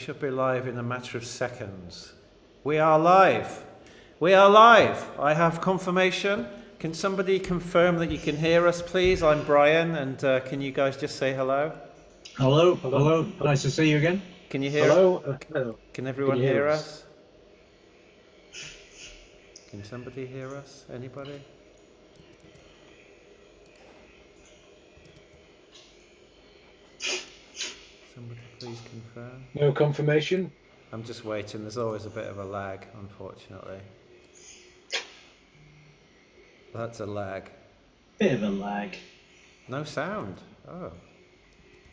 Should be live in a matter of seconds. We are live. We are live. I have confirmation. Can somebody confirm that you can hear us, please? I'm Brian, and can you guys just say hello? Hello, hello. Nice to see you again. Can you hear? Hello. Can everyone hear us? Can somebody hear us? Anybody? Somebody please confirm. No confirmation. I'm just waiting. There's always a bit of a lag, unfortunately. That's a lag. Bit of a lag. No sound. Oh.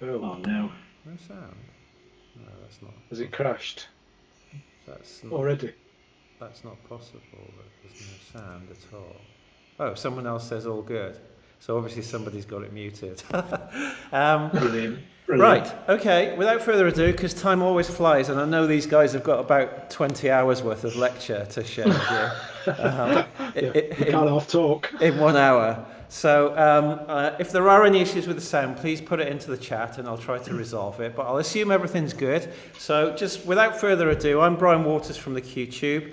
Oh no. No sound. No, that's not. Has it crashed? That's not, already. That's not possible. There's no sound at all. Oh, someone else says all good. So obviously somebody's got it muted. Brilliant. Right, okay, without further ado, because time always flies, and I know these guys have got about 20 hours worth of lecture to share with you. You can't half talk. In 1 hour. So if there are any issues with the sound, please put it into the chat and I'll try to resolve it. But I'll assume everything's good. So just without further ado, I'm Brian Waters from the QTube.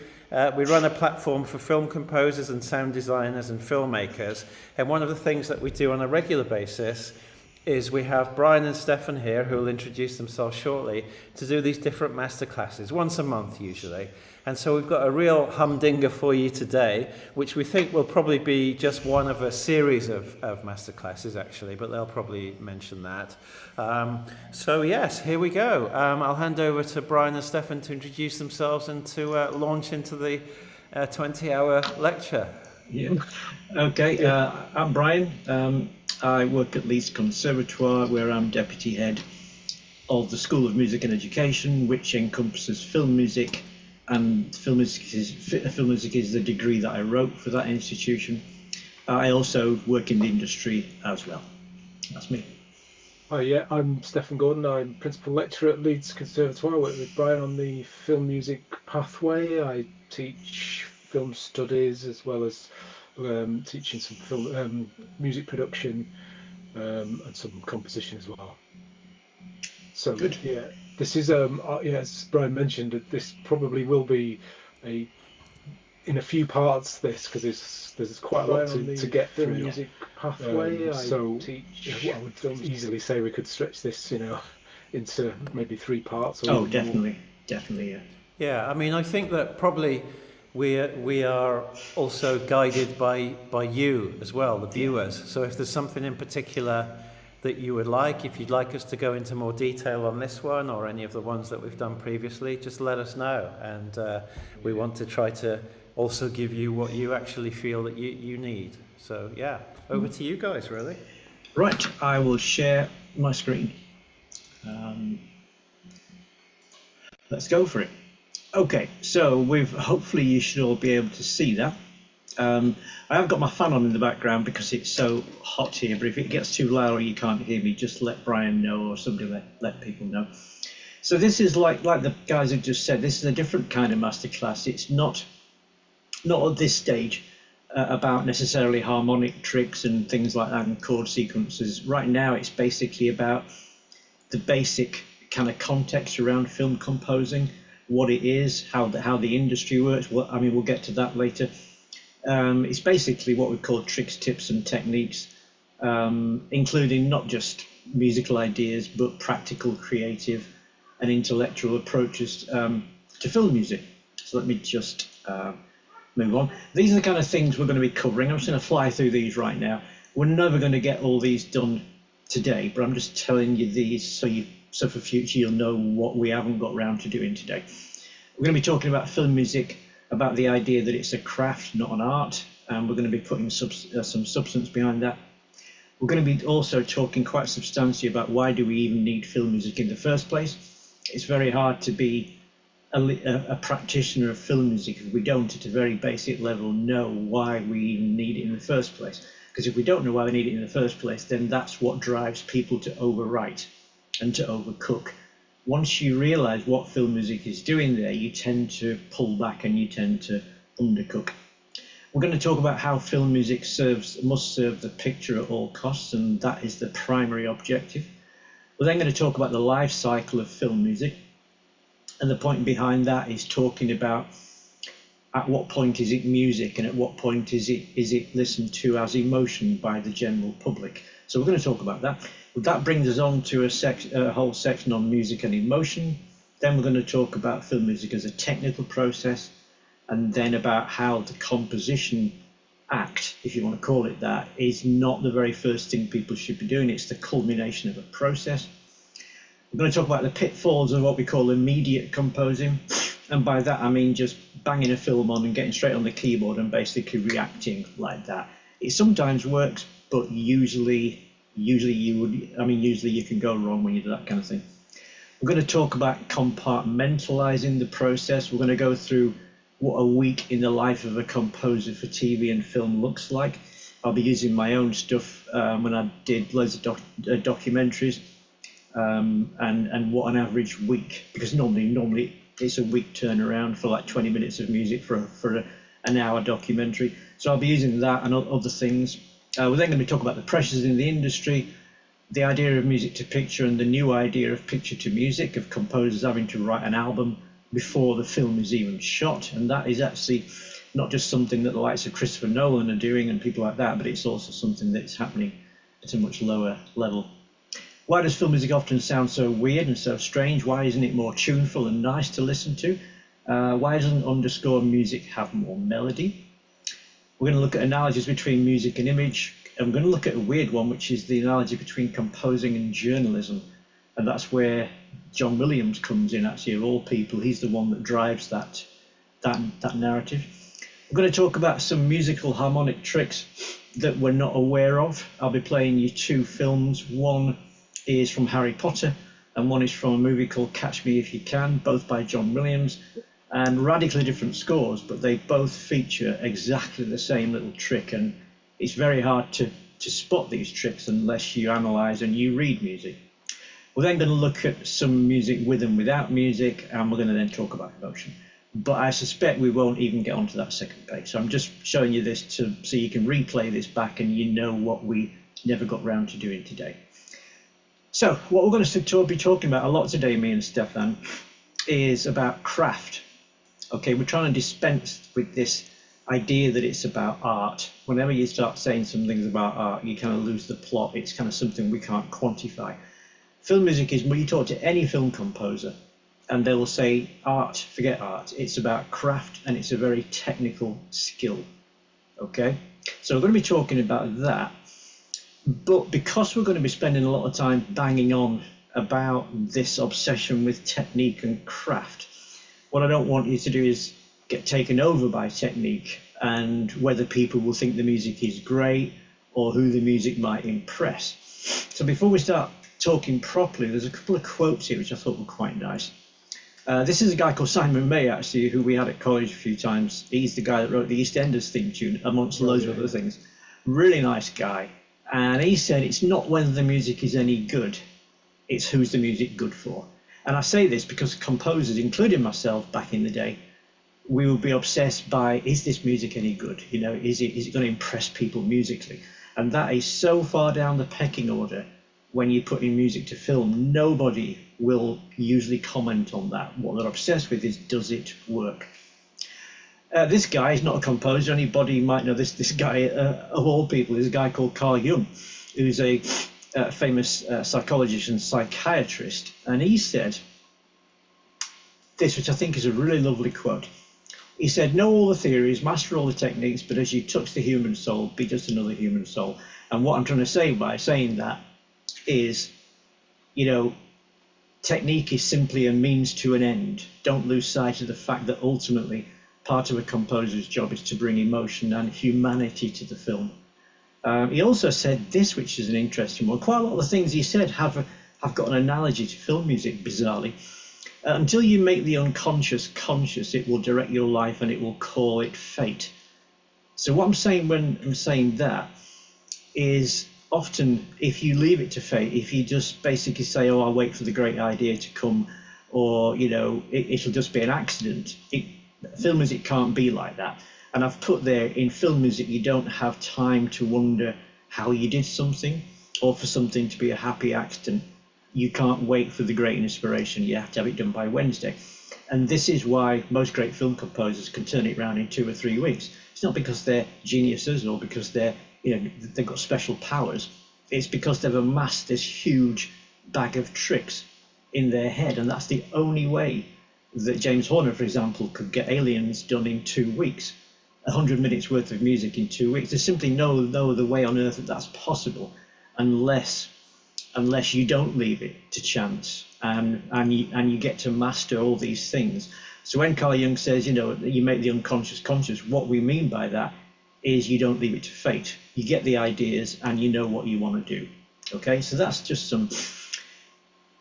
We run a platform for film composers and sound designers and filmmakers. And one of the things that we do on a regular basis is we have Brian and Stefan here, who will introduce themselves shortly, to do these different masterclasses, once a month usually. And so we've got a real humdinger for you today, which we think will probably be just one of a series of masterclasses actually, but they'll probably mention that. So yes, here we go. I'll hand over to Brian and Stefan to introduce themselves and to launch into the 20-hour lecture. Yeah. Okay, I'm Brian. I work at Leeds Conservatoire, where I'm deputy head of the School of Music and Education, which encompasses film music, and film music is the degree that I wrote for that institution. I also work in the industry as well. That's me. Oh yeah, I'm Stefan Gordon. I'm principal lecturer at Leeds Conservatoire. I work with Brian on the film music pathway. I teach film studies as well as teaching some film music production and some composition as well. So good. Yeah, this is as Brian mentioned, this probably will be in a few parts. This because there's quite a lot to get through. Film music pathway. So I would easily say we could stretch this, into maybe 3 parts. Or definitely, yeah. Yeah, I mean, I think that probably we are also guided by you as well, the viewers. So if there's something in particular that you would like, if you'd like us to go into more detail on this one or any of the ones that we've done previously, just let us know. And we want to try to also give you what you actually feel that you need. So yeah, over to you guys, really. Right, I will share my screen. Let's go for it. Okay, so hopefully you should all be able to see that. I have got my fan on in the background because it's so hot here, but if it gets too loud or you can't hear me, just let Brian know or somebody let people know. So this is like the guys have just said, this is a different kind of masterclass. It's not at this stage about necessarily harmonic tricks and things like that and chord sequences. Right now it's basically about the basic kind of context around film composing, what it is, how the industry works. We'll get to that later. It's basically what we call tricks, tips, and techniques, including not just musical ideas, but practical, creative, and intellectual approaches to film music. So let me just move on. These are the kind of things we're going to be covering. I'm just going to fly through these right now. We're never going to get all these done today, but I'm just telling you these so for future you'll know what we haven't got round to doing today. We're going to be talking about film music, about the idea that it's a craft, not an art, and we're going to be putting some substance behind that. We're going to be also talking quite substantially about why do we even need film music in the first place. It's very hard to be a practitioner of film music if we don't, at a very basic level, know why we even need it in the first place. Because if we don't know why we need it in the first place, then that's what drives people to overwrite and to overcook. Once you realize what film music is doing there, you tend to pull back and you tend to undercook. We're going to talk about how film music must serve the picture at all costs, and that is the primary objective. We're then going to talk about the life cycle of film music. And the point behind that is talking about at what point is it music and at what point is it listened to as emotion by the general public. So we're going to talk about that. That brings us on to a whole section on music and emotion. Then we're going to talk about film music as a technical process, and then about how the composition act, if you want to call it that, is not the very first thing people should be doing. It's the culmination of a process. We're going to talk about the pitfalls of what we call immediate composing. And by that, I mean just banging a film on and getting straight on the keyboard and basically reacting like that. It sometimes works, but usually you can go wrong when you do that kind of thing. We're going to talk about compartmentalizing the process. We're going to go through what a week in the life of a composer for TV and film looks like. I'll be using my own stuff when I did loads of documentaries, and what an average week, because normally it's a week turnaround for like 20 minutes of music for an hour documentary. So I'll be using that and other things. We're then going to be talking about the pressures in the industry, the idea of music to picture, and the new idea of picture to music, of composers having to write an album before the film is even shot. And that is actually not just something that the likes of Christopher Nolan are doing and people like that, but it's also something that's happening at a much lower level. Why does film music often sound so weird and so strange? Why isn't it more tuneful and nice to listen to? Why doesn't underscore music have more melody? We're going to look at analogies between music and image. And we're going to look at a weird one, which is the analogy between composing and journalism. And that's where John Williams comes in, actually, of all people. He's the one that drives that narrative. We're going to talk about some musical harmonic tricks that we're not aware of. I'll be playing you two films. One is from Harry Potter, and one is from a movie called Catch Me If You Can, both by John Williams, and radically different scores, but they both feature exactly the same little trick, and it's very hard to spot these tricks unless you analyse and you read music. We're then going to look at some music with and without music, and we're going to then talk about emotion. But I suspect we won't even get onto that second page, so I'm just showing you this so you can replay this back and you know what we never got round to doing today. So what we're going to be talking about a lot today, me and Stefan, is about craft. Okay, we're trying to dispense with this idea that it's about art. Whenever you start saying something's about art, you kind of lose the plot. It's kind of something we can't quantify. Film music is, when you talk to any film composer, and they will say art, forget art. It's about craft, and it's a very technical skill. Okay, so we're going to be talking about that. But because we're going to be spending a lot of time banging on about this obsession with technique and craft, what I don't want you to do is get taken over by technique and whether people will think the music is great or who the music might impress. So before we start talking properly, there's a couple of quotes here which I thought were quite nice. This is a guy called Simon May, actually, who we had at college a few times. He's the guy that wrote the EastEnders theme tune, amongst loads of other things. Really nice guy. And he said it's not whether the music is any good, it's who's the music good for. And I say this because composers, including myself back in the day, we would be obsessed by, is this music any good? You know, is it going to impress people musically? And that is so far down the pecking order when you put in music to film. Nobody will usually comment on that. What they're obsessed with is, does it work? This guy is not a composer. Anybody might know this guy, of all people, is a guy called Carl Jung, who's a famous psychologist and psychiatrist. And he said this, which I think is a really lovely quote. He said, know all the theories, master all the techniques, but as you touch the human soul, be just another human soul. And what I'm trying to say by saying that is, you know, technique is simply a means to an end. Don't lose sight of the fact that ultimately part of a composer's job is to bring emotion and humanity to the film. He also said this, which is an interesting one. Quite a lot of the things he said have got an analogy to film music, bizarrely. Until you make the unconscious conscious, it will direct your life and it will call it fate. So what I'm saying when I'm saying that is, often if you leave it to fate, if you just basically say, oh, I'll wait for the great idea to come, or, you know, it'll just be an accident. Film music can't be like that. And I've put there, in film music, you don't have time to wonder how you did something, or for something to be a happy accident. You can't wait for the great inspiration. You have to have it done by Wednesday. And this is why most great film composers can turn it around in 2 or 3 weeks. It's not because they're geniuses or because they've got special powers. It's because they've amassed this huge bag of tricks in their head, and that's the only way that James Horner, for example, could get Aliens done in 2 weeks. 100 minutes worth of music in 2 weeks. There's simply no other way on earth that that's possible, unless you don't leave it to chance and you get to master all these things. So when Carl Jung says, you make the unconscious conscious, what we mean by that is you don't leave it to fate. You get the ideas and you know what you want to do. Okay, so that's just some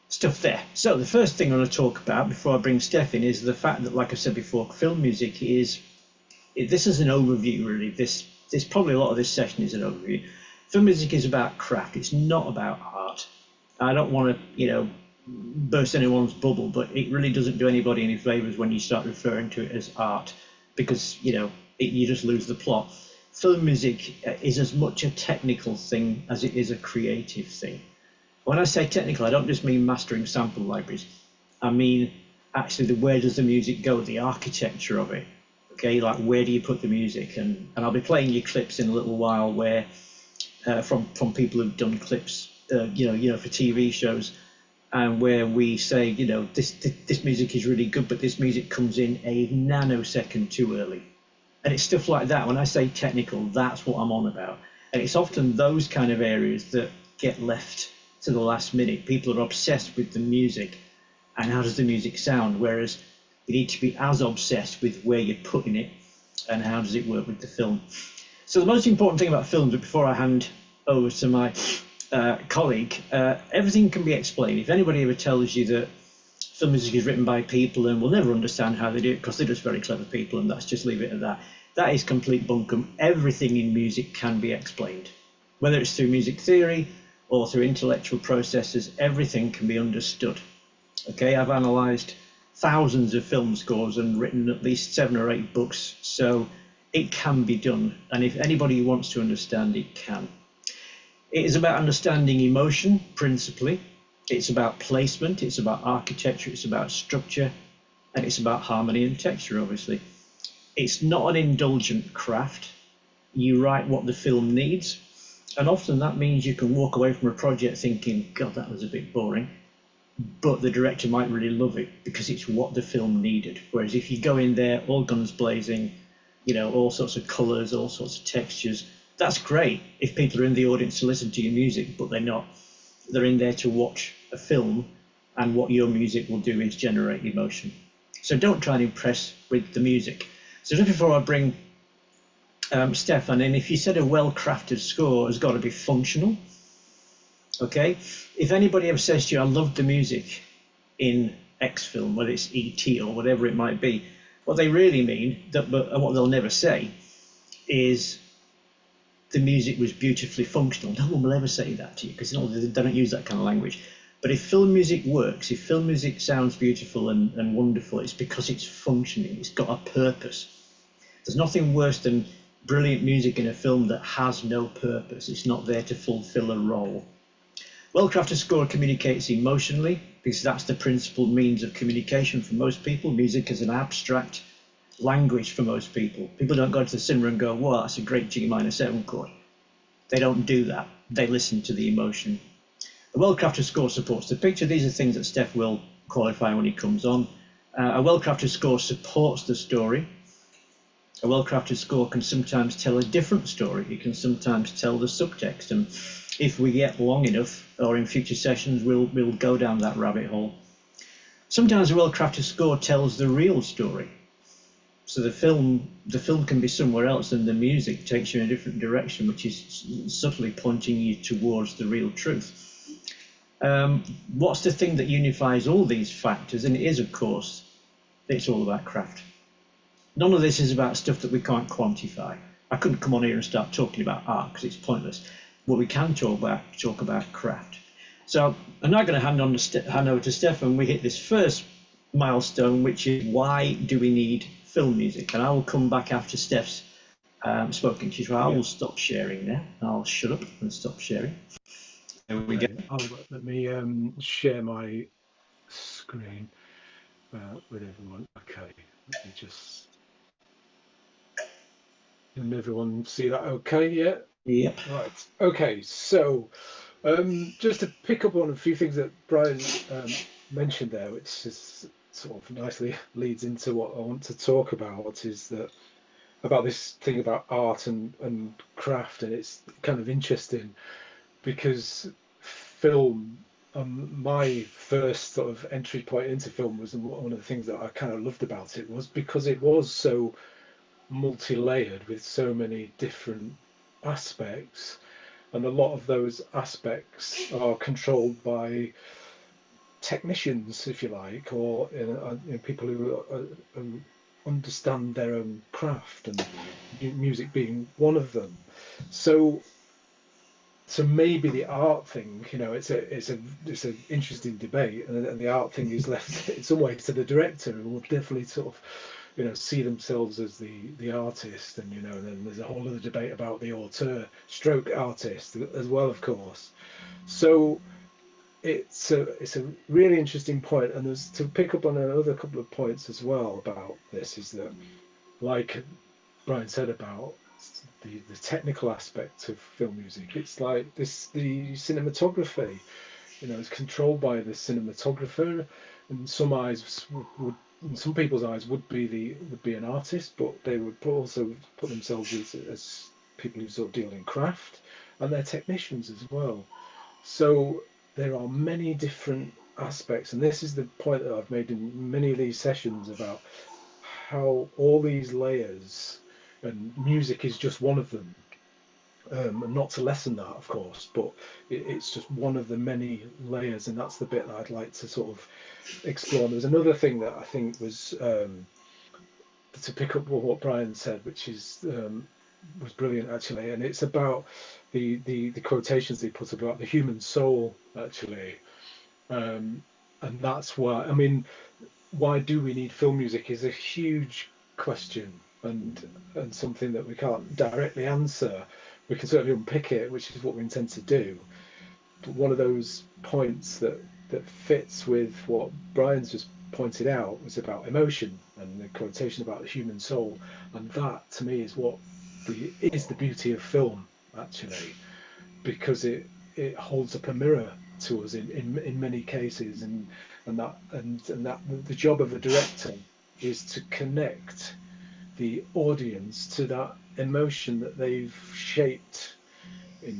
stuff there. So the first thing I want to talk about before I bring Steph in is the fact that, like I said before, film music this is an overview, really. This probably a lot of this session is an overview. Film music is about craft. It's not about art. I don't want to, burst anyone's bubble, but it really doesn't do anybody any favors when you start referring to it as art, because, you just lose the plot. Film music is as much a technical thing as it is a creative thing. When I say technical, I don't just mean mastering sample libraries. I mean, actually, where does the music go, the architecture of it. Okay, like where do you put the music? And I'll be playing you clips in a little while where from people who've done clips, for TV shows, and where we say, this music is really good, but this music comes in a nanosecond too early. And it's stuff like that. When I say technical, that's what I'm on about. And it's often those kind of areas that get left to the last minute. People are obsessed with the music and how does the music sound, whereas you need to be as obsessed with where you're putting it and how does it work with the film. So the most important thing about films, before I hand over to my colleague, everything can be explained. If anybody ever tells you that film music is written by people and we'll never understand how they do it because they're just very clever people and that's just leave it at that, that is complete bunkum. Everything in music can be explained. Whether it's through music theory or through intellectual processes, everything can be understood. Okay, I've analysed thousands of film scores and written at least 7 or 8 books, so it can be done, and if anybody wants to understand, it can. It is about understanding emotion, principally. It's about placement, it's about architecture, it's about structure, and it's about harmony and texture, obviously. It's not an indulgent craft. You write what the film needs, and often that means you can walk away from a project thinking, God, that was a bit boring. But the director might really love it because it's what the film needed. Whereas if you go in there all guns blazing, all sorts of colours, all sorts of textures, that's great if people are in the audience to listen to your music, but they're not. They're in there to watch a film, and what your music will do is generate emotion. So don't try and impress with the music. So just before I bring Stefan in, if you said a well-crafted score has got to be functional, okay? If anybody ever says to you, I love the music in X film, whether it's E.T. or whatever it might be, what they really mean, and what they'll never say, is the music was beautifully functional. No one will ever say that to you because they don't use that kind of language. But if film music works, if film music sounds beautiful and wonderful, it's because it's functioning, it's got a purpose. There's nothing worse than brilliant music in a film that has no purpose. It's not there to fulfill a role. Well-crafted score communicates emotionally because that's the principal means of communication for most people. Music is an abstract language for most people. People don't go to the cinema and go, "Wow, that's a great G minor 7 chord." They don't do that. They listen to the emotion. A well-crafted score supports the picture. These are things that Steph will qualify when he comes on. A well-crafted score supports the story. A well-crafted score can sometimes tell a different story. It can sometimes tell the subtext, and if we get long enough, or in future sessions, we'll go down that rabbit hole. Sometimes a well-crafted score tells the real story. So the film can be somewhere else, and the music takes you in a different direction, which is subtly pointing you towards the real truth. What's the thing that unifies all these factors? And it is, of course, it's all about craft. None of this is about stuff that we can't quantify. I couldn't come on here and start talking about art because it's pointless. What we can talk about craft. So I'm now going to hand over to Stefan. We hit this first milestone, which is why do we need film music? And I will come back after Steph's spoken to you. So I will stop sharing now. I'll shut up and stop sharing. There we go. Let me share my screen. with everyone. Okay, let me just. Can everyone see that? Okay, yeah. Yep. Right. Okay. So, just to pick up on a few things that Brian mentioned there, which is sort of nicely leads into what I want to talk about, is that about this thing about art and craft, and it's kind of interesting because film. My first sort of entry point into film was, and one of the things that I kind of loved about it was because it was so multi-layered with so many different aspects, and a lot of those aspects are controlled by technicians, if you like, or people who understand their own craft, and music being one of them. So, so maybe the art thing, it's an interesting debate, and the art thing is left in some ways to the director, who will definitely sort of see themselves as the artist, and then there's a whole other debate about the auteur stroke artist as well, of course. So it's a really interesting point, and there's to pick up on another couple of points as well about this is that, like Brian said about the technical aspect of film music, it's like the cinematography, is controlled by the cinematographer, and in some people's eyes would be an artist, but they would also put themselves as people who sort of deal in craft, and they're technicians as well. So there are many different aspects, and this is the point that I've made in many of these sessions about how all these layers, and music is just one of them, and not to lessen that, of course, but it's just one of the many layers, and that's the bit that I'd like to sort of explore. And there's another thing that I think was to pick up what Brian said, which is was brilliant actually, and it's about the quotations he put about the human soul actually, and that's why I mean, why do we need film music is a huge question, and something that we can't directly answer. We can certainly unpick it, which is what we intend to do. But one of those points that fits with what Brian's just pointed out was about emotion and the quotation about the human soul, and that to me is what is the beauty of film actually, because it holds up a mirror to us in many cases, and that the job of a director is to connect the audience to that emotion that they've shaped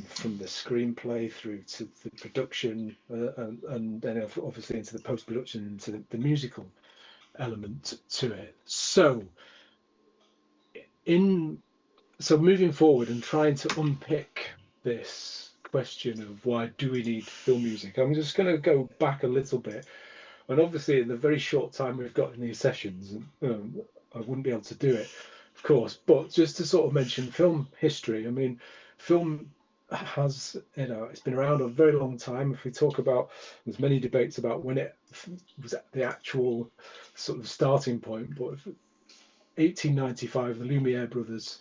from the screenplay through to the production, and then obviously into the post-production, into the musical element to it. In so moving forward and trying to unpick this question of why do we need film music, I'm just going to go back a little bit, and obviously in the very short time we've got in these sessions, I wouldn't be able to do it, of course, but just to sort of mention film history. I mean, film has, it's been around a very long time. If we talk about, there's many debates about when it was at the actual sort of starting point, but 1895, the Lumiere brothers,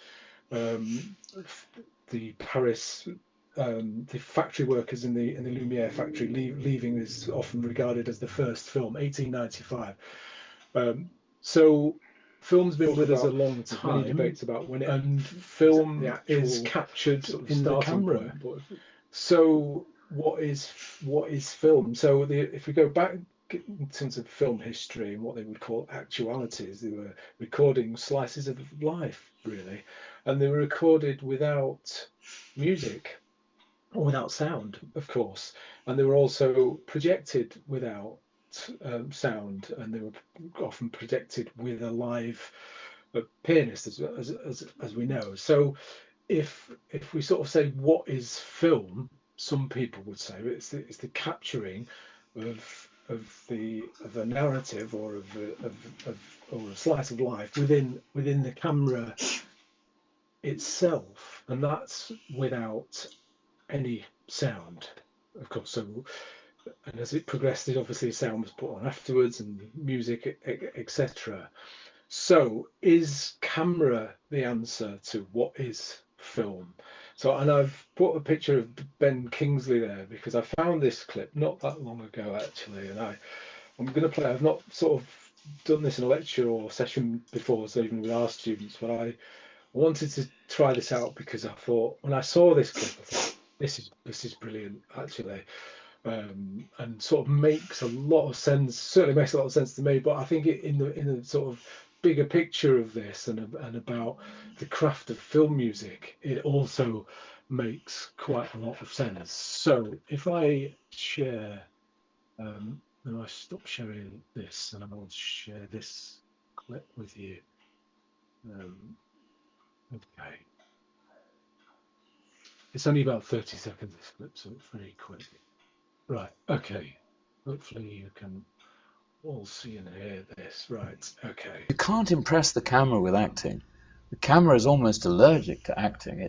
the Paris, the factory workers in the Lumiere factory leaving is often regarded as the first film, 1895. So film's been with us a long time. Many debates about when it, and film is captured sort of in the camera. So what is film? So if we go back in terms of film history and what they would call actualities, they were recording slices of life really, and they were recorded without music or without sound, of course, and they were also projected without sound, and they were often projected with a live pianist, as we know. So if we sort of say what is film, some people would say it's the capturing of a narrative or or a slice of life within the camera itself, and that's without any sound, of course. So, and as it progressed, obviously sound was put on afterwards, and music, etc. So, is camera the answer to what is film? So, and I've put a picture of Ben Kingsley there because I found this clip not that long ago actually, and I'm going to play. I've not sort of done this in a lecture or session before, so even with our students, but I wanted to try this out because I thought when I saw this clip, I thought this is brilliant actually, and sort of makes a lot of sense. Certainly makes a lot of sense to me, but I think in the sort of bigger picture of this and about the craft of film music, it also makes quite a lot of sense. So if I share, then I stop sharing this and I'll share this clip with you. Okay. It's only about 30 seconds, this clip, so it's very quick. Right, okay. Hopefully you can all see and hear this. Right, okay. You can't impress the camera with acting. The camera is almost allergic to acting.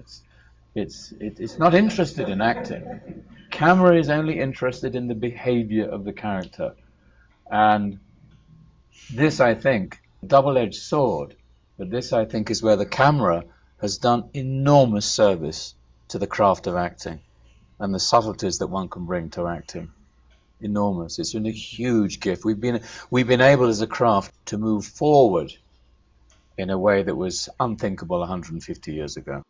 It's not interested in acting. Camera is only interested in the behavior of the character. And this, I think, double-edged sword, but this, I think, is where the camera has done enormous service to the craft of acting and the subtleties that one can bring to acting. Enormous. It's been a huge gift. We've been able as a craft to move forward in a way that was unthinkable 150 years ago.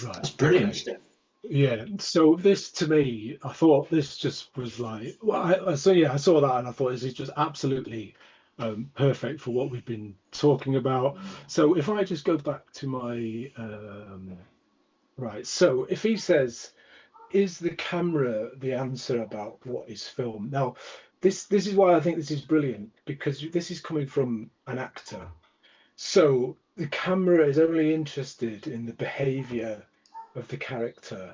Right. That's brilliant, Okay. Steph. Yeah, so this to me, I thought this just was like, well, I saw that and I thought this is just absolutely perfect for what we've been talking about. So if I just go back to my, right, so if he says, is the camera the answer about what is film? Now, this is why I think this is brilliant, because this is coming from an actor. So the camera is only interested in the behavior of the character.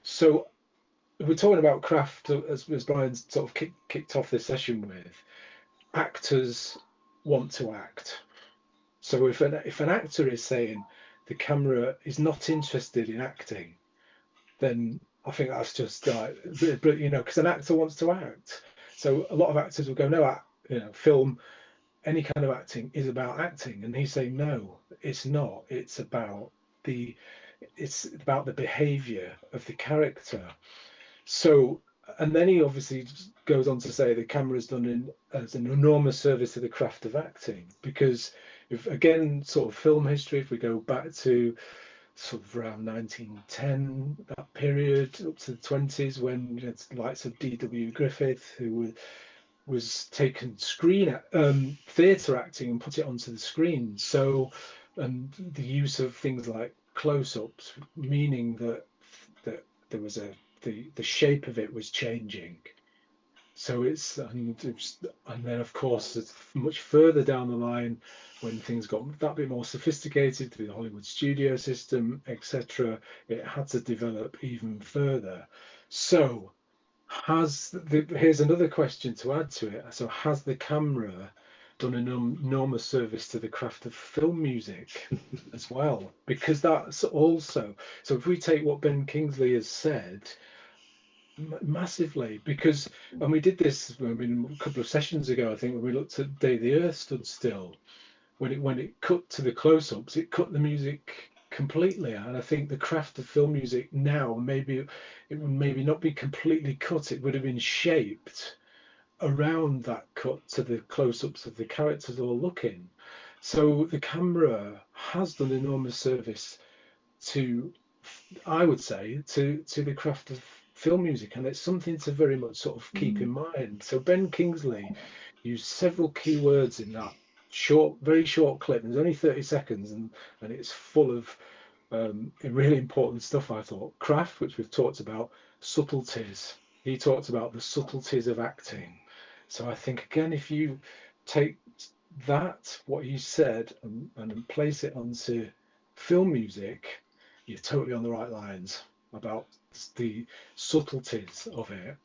So we're talking about craft, as Brian sort of kicked off this session with. Actors want to act. So if an actor is saying the camera is not interested in acting, then I think that's just but because an actor wants to act. So a lot of actors will go, no, film, any kind of acting is about acting, and he's saying no, it's not. It's about the behaviour of the character. So, and then he obviously goes on to say the camera is done as an enormous service to the craft of acting, because if again, sort of film history, if we go back to sort of around 1910, that period up to the 20s, when the likes of D.W. Griffith, who was taken theatre acting and put it onto the screen. So, and the use of things like close-ups, meaning that there was the shape of it was changing. So and then of course it's much further down the line when things got that bit more sophisticated through the Hollywood studio system, etc. It had to develop even further. So here's another question to add to it. So has the camera done an enormous service to the craft of film music as well? Because that's also, so if we take what Ben Kingsley has said, massively, because when we did this, I mean, a couple of sessions ago, I think, when we looked at Day the Earth Stood Still, when it cut to the close-ups, it cut the music completely. And I think the craft of film music now, maybe it would maybe not be completely cut, it would have been shaped around that cut to the close-ups of the characters all looking. So the camera has done enormous service to, I would say, to the craft of film music, and it's something to very much sort of keep in mind. So Ben Kingsley used several key words in that very short clip. There's only 30 seconds, and it's full of really important stuff, I thought. Craft, which we've talked about, subtleties. He talked about the subtleties of acting. So I think, again, if you take that, what he said, and place it onto film music, you're totally on the right lines about the subtleties of it.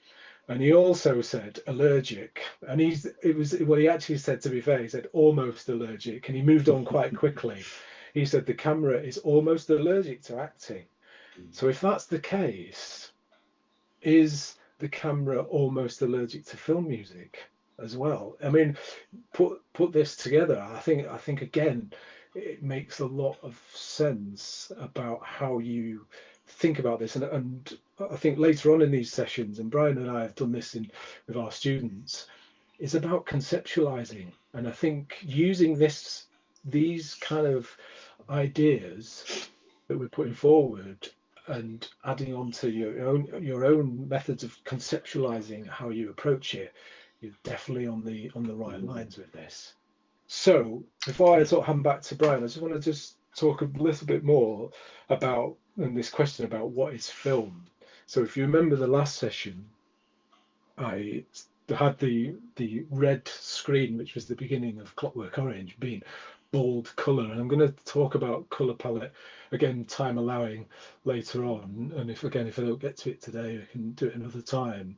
And he also said allergic, and he actually said, to be fair, he said almost allergic, and he moved on quite quickly. He said the camera is almost allergic to acting. So if that's the case, is the camera almost allergic to film music as well? I mean, put this together, I think again, it makes a lot of sense about how you think about this, and I think later on in these sessions, and Brian and I have done this with our students, is about conceptualizing. And I think using these kind of ideas that we're putting forward and adding on to your own methods of conceptualizing how you approach it, you're definitely on the right lines with this. So before I sort of hand back to Brian, I just want to just talk a little bit more about this question about what is film. So if you remember the last session, I had the red screen, which was the beginning of Clockwork Orange, being bold colour, and I'm going to talk about colour palette again, time allowing, later on. And if I don't get to it today, I can do it another time.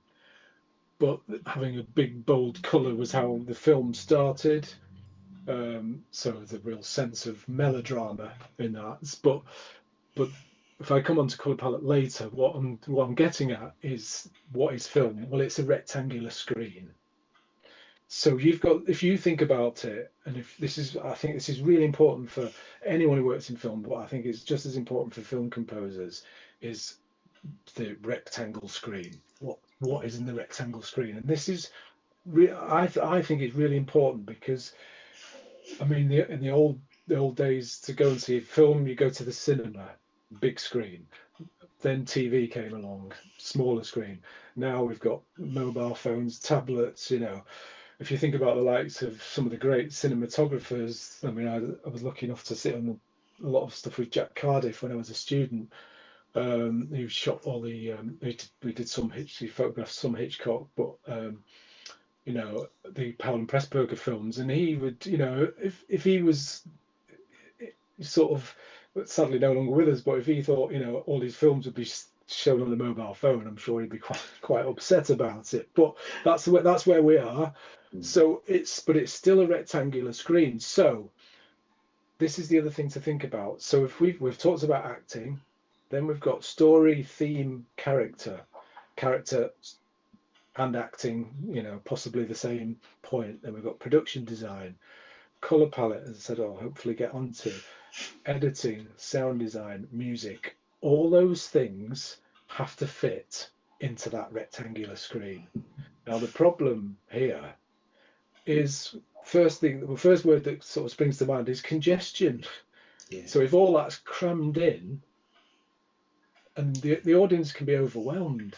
But having a big bold colour was how the film started. So there's a real sense of melodrama in that. But if I come on to colour palette later, what I'm getting at is what is film? Well, it's a rectangular screen. So if you think about it, and I think this is really important for anyone who works in film, but I think it's just as important for film composers, is the rectangle screen. What is in the rectangle screen? And this is, I think it's really important because, I mean, in the old days, to go and see a film, you go to the cinema, big screen. Then TV came along, smaller screen. Now we've got mobile phones, tablets. If you think about the likes of some of the great cinematographers, I mean, I was lucky enough to sit on a lot of stuff with Jack Cardiff when I was a student. Who shot all the we did some he photographed some Hitchcock, but the Powell and Pressburger films, and he would, if he was sort of, sadly no longer with us, but if he thought, all these films would be shown on the mobile phone, I'm sure he'd be quite upset about it. But that's where we are. So it's still a rectangular screen. So this is the other thing to think about. So if we've talked about acting, then we've got story, theme, character and acting, possibly the same point. Then we've got production design, color palette, as I said, I'll hopefully get onto, editing, sound design, music. All those things have to fit into that rectangular screen. Now the problem here is, the first word that sort of springs to mind is congestion. Yeah. So if all that's crammed in, and the audience can be overwhelmed.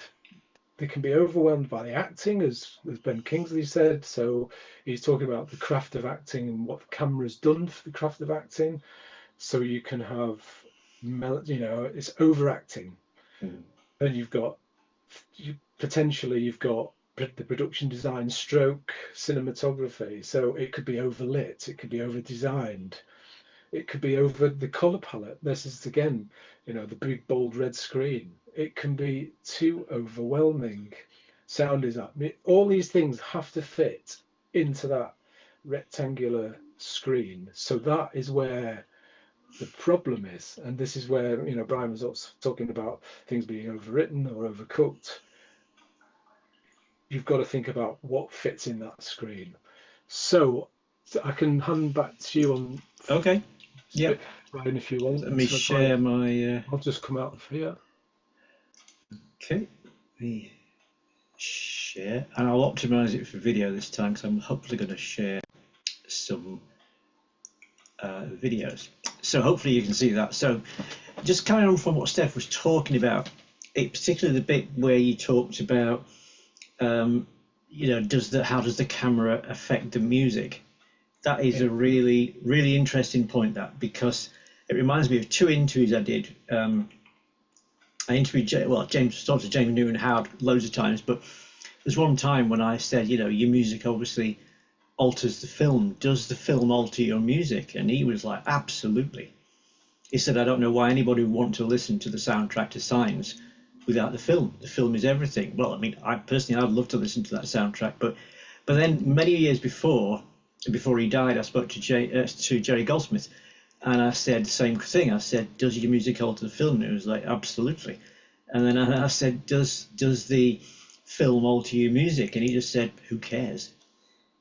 They can be overwhelmed by the acting, as Ben Kingsley said. So he's talking about the craft of acting and what the camera's done for the craft of acting. So you can have, it's overacting. Mm. Then you've got the production design stroke cinematography. So it could be overlit, it could be over-designed. It could be over the color palette. This is, again, the big, bold red screen. It can be too overwhelming. Sound design. All these things have to fit into that rectangular screen. So that is where the problem is. And this is where, Brian was also talking about things being overwritten or overcooked. You've got to think about what fits in that screen. So I can hand back to you on... Okay. Yeah, Brian, if you want. Let me share my. I'll just come out for you. Okay, let me share, and I'll optimize it for video this time because I'm hopefully going to share some videos. So hopefully you can see that. So just carrying on from what Steph was talking about, particularly the bit where you talked about, how does the camera affect the music? That is a really, really interesting point, because it reminds me of two interviews I did. I interviewed James Newton Howard loads of times, but there's one time when I said, your music obviously alters the film. Does the film alter your music? And he was like, absolutely. He said, I don't know why anybody would want to listen to the soundtrack to Signs without the film. The film is everything. Well, I mean, I'd love to listen to that soundtrack, but then many years before he died, I spoke to Jerry Goldsmith, and I said the same thing. I said, does your music alter the film? And he was like, absolutely. And then I said, does the film alter your music? And he just said, who cares?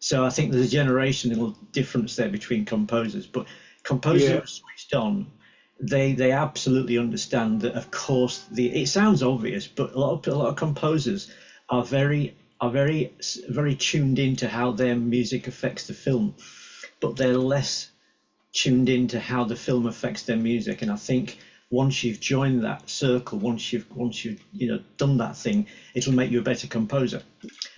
So I think there's a generational difference there between composers, but composers who are switched on, they absolutely understand that. Of course, it sounds obvious, but a lot of composers are very are very tuned into how their music affects the film, but they're less tuned into how the film affects their music. And I think once you've joined that circle, once you've done that thing, it'll make you a better composer.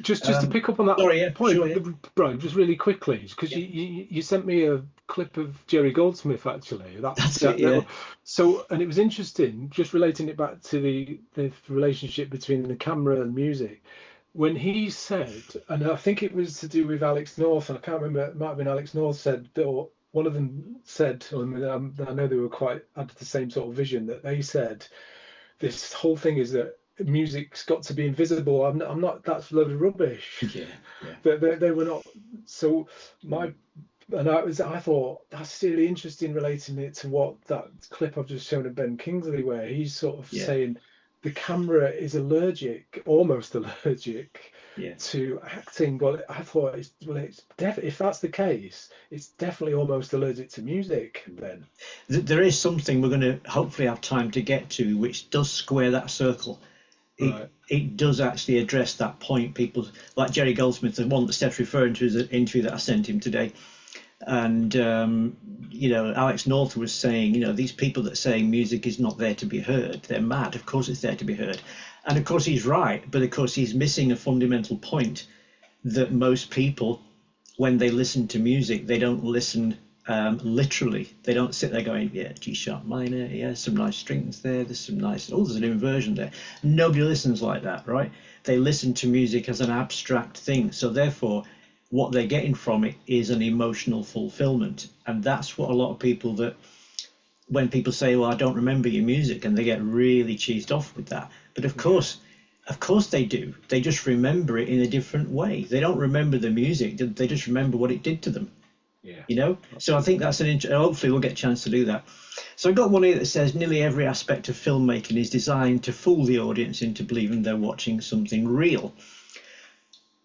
Just to pick up on that point, sure, yeah. Brian, just really quickly, because you sent me a clip of Jerry Goldsmith actually. That's it, yeah. So, and it was interesting, just relating it back to the relationship between the camera and music. When he said, and I think it was to do with Alex North, and I can't remember, it might have been Alex North said, or one of them said, I know they were had the same sort of vision, that they said this whole thing is that music's got to be invisible. I'm not. That's a load of rubbish. Yeah. They were not. So I thought that's really interesting, relating it to what that clip I've just shown of Ben Kingsley, where he's sort of saying the camera is almost allergic to acting. But I thought, if that's the case, it's definitely almost allergic to music. Then there is something we're going to hopefully have time to get to, which does square that circle. It does actually address that point. People like Jerry Goldsmith, the one that Steph's referring to, is an interview that I sent him today. And Alex North was saying, these people that say music is not there to be heard, they're mad. Of course it's there to be heard. And of course he's right, but of course he's missing a fundamental point, that most people, when they listen to music, they don't listen literally. They don't sit there going, yeah, G sharp minor, yeah, some nice strings there, there's an inversion there. Nobody listens like that, right? They listen to music as an abstract thing. So therefore, what they're getting from it is an emotional fulfillment. And that's what a lot of people, that when people say, well, I don't remember your music, and they get really cheesed off with that. But of course they do. They just remember it in a different way. They don't remember the music. They just remember what it did to them. Yeah. So I think that's hopefully we'll get a chance to do that. So I've got one here that says nearly every aspect of filmmaking is designed to fool the audience into believing they're watching something real.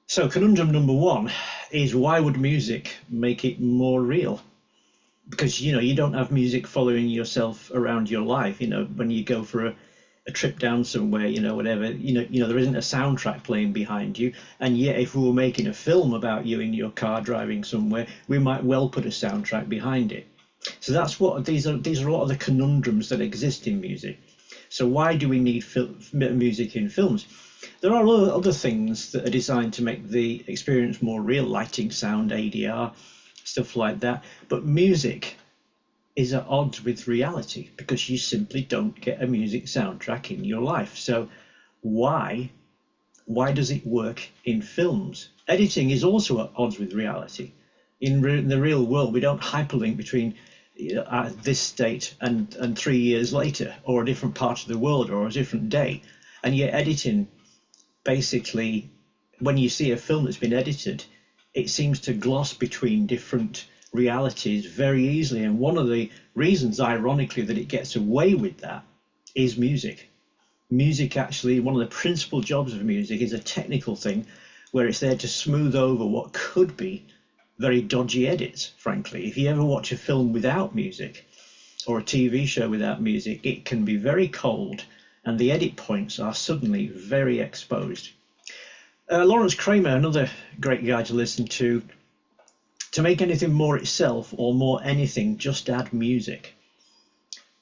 So conundrum number one is, why would music make it more real? Because, you don't have music following yourself around your life. When you go for a trip down somewhere, whatever, there isn't a soundtrack playing behind you. And yet, if we were making a film about you in your car driving somewhere, we might well put a soundtrack behind it. So that's what these are a lot of the conundrums that exist in music. So why do we need music in films? There are other things that are designed to make the experience more real, lighting, sound, ADR, stuff like that. But music is at odds with reality, because you simply don't get a music soundtrack in your life. So why does it work in films? Editing is also at odds with reality. In the real world, we don't hyperlink between this state and 3 years later, or a different part of the world, or a different day. And yet editing, basically, when you see a film that's been edited, it seems to gloss between different realities very easily. And one of the reasons, ironically, that it gets away with that is music. Music, actually, one of the principal jobs of music is a technical thing, where it's there to smooth over what could be very dodgy edits, frankly. If you ever watch a film without music, or a TV show without music, it can be very cold, and the edit points are suddenly very exposed. Lawrence Kramer, another great guy to listen to make anything more itself, or more anything, just add music.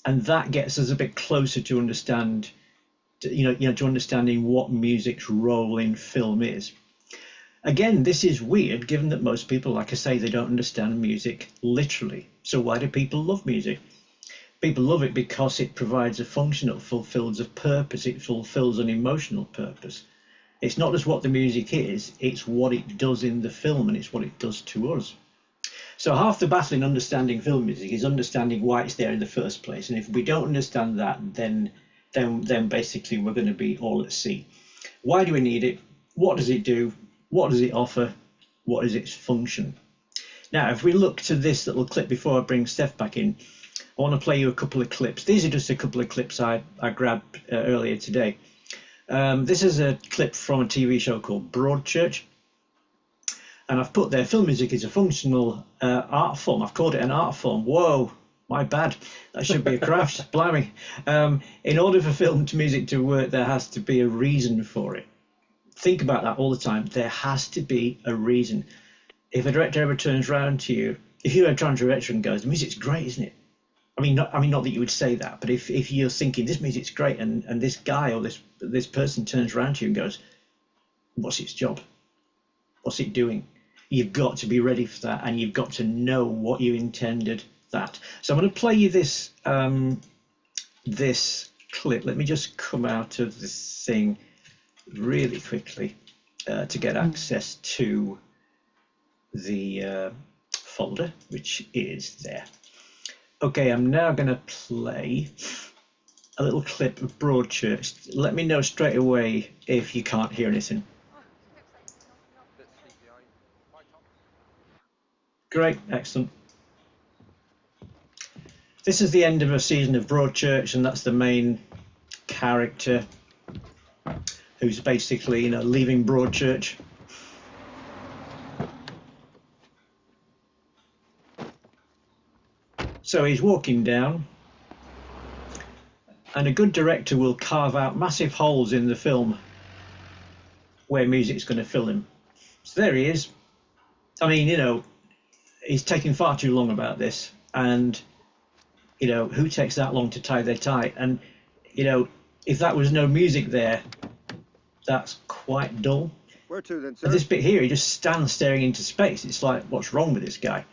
And that gets us a bit closer to understanding what music's role in film is. Again, this is weird, given that most people, like I say, they don't understand music literally. So why do people love music? People love it because it provides a function, it fulfills a purpose, it fulfills an emotional purpose. It's not just what the music is, it's what it does in the film, and it's what it does to us. So half the battle in understanding film music is understanding why it's there in the first place. And if we don't understand that, then basically we're going to be all at sea. Why do we need it? What does it do? What does it offer? What is its function? Now, if we look to this little clip before I bring Steph back in, I want to play you a couple of clips. These are just a couple of clips I grabbed earlier today. This is a clip from a TV show called Broadchurch. And I've put there, film music is a functional art form. I've called it an art form. Whoa, my bad. That should be a craft. Blimey. In order for film music to work, there has to be a reason for it. think about that all the time. There has to be a reason. If a director ever turns around to you, if you ever turn to a director and goes, the music's great, isn't it? Not that you would say that, but if you're thinking this music's great, and this guy or this person turns around to you and goes, what's its job? What's it doing? You've got to be ready for that, and you've got to know what you intended that. So I'm going to play you this this clip. Let me just come out of this thing really quickly to get access to the folder, which is there. Okay, I'm now going to play a little clip of Broadchurch. Let me know straight away if you can't hear anything. Great, excellent. This is the end of a season of Broadchurch, and that's the main character who's basically, leaving Broadchurch. So he's walking down, and a good director will carve out massive holes in the film where music's going to fill him. So there he is. I mean, he's taking far too long about this, and who takes that long to tie their tie? And if that was no music there, that's quite dull. Where to then, sir? And this bit here, he just stands staring into space. It's like, what's wrong with this guy?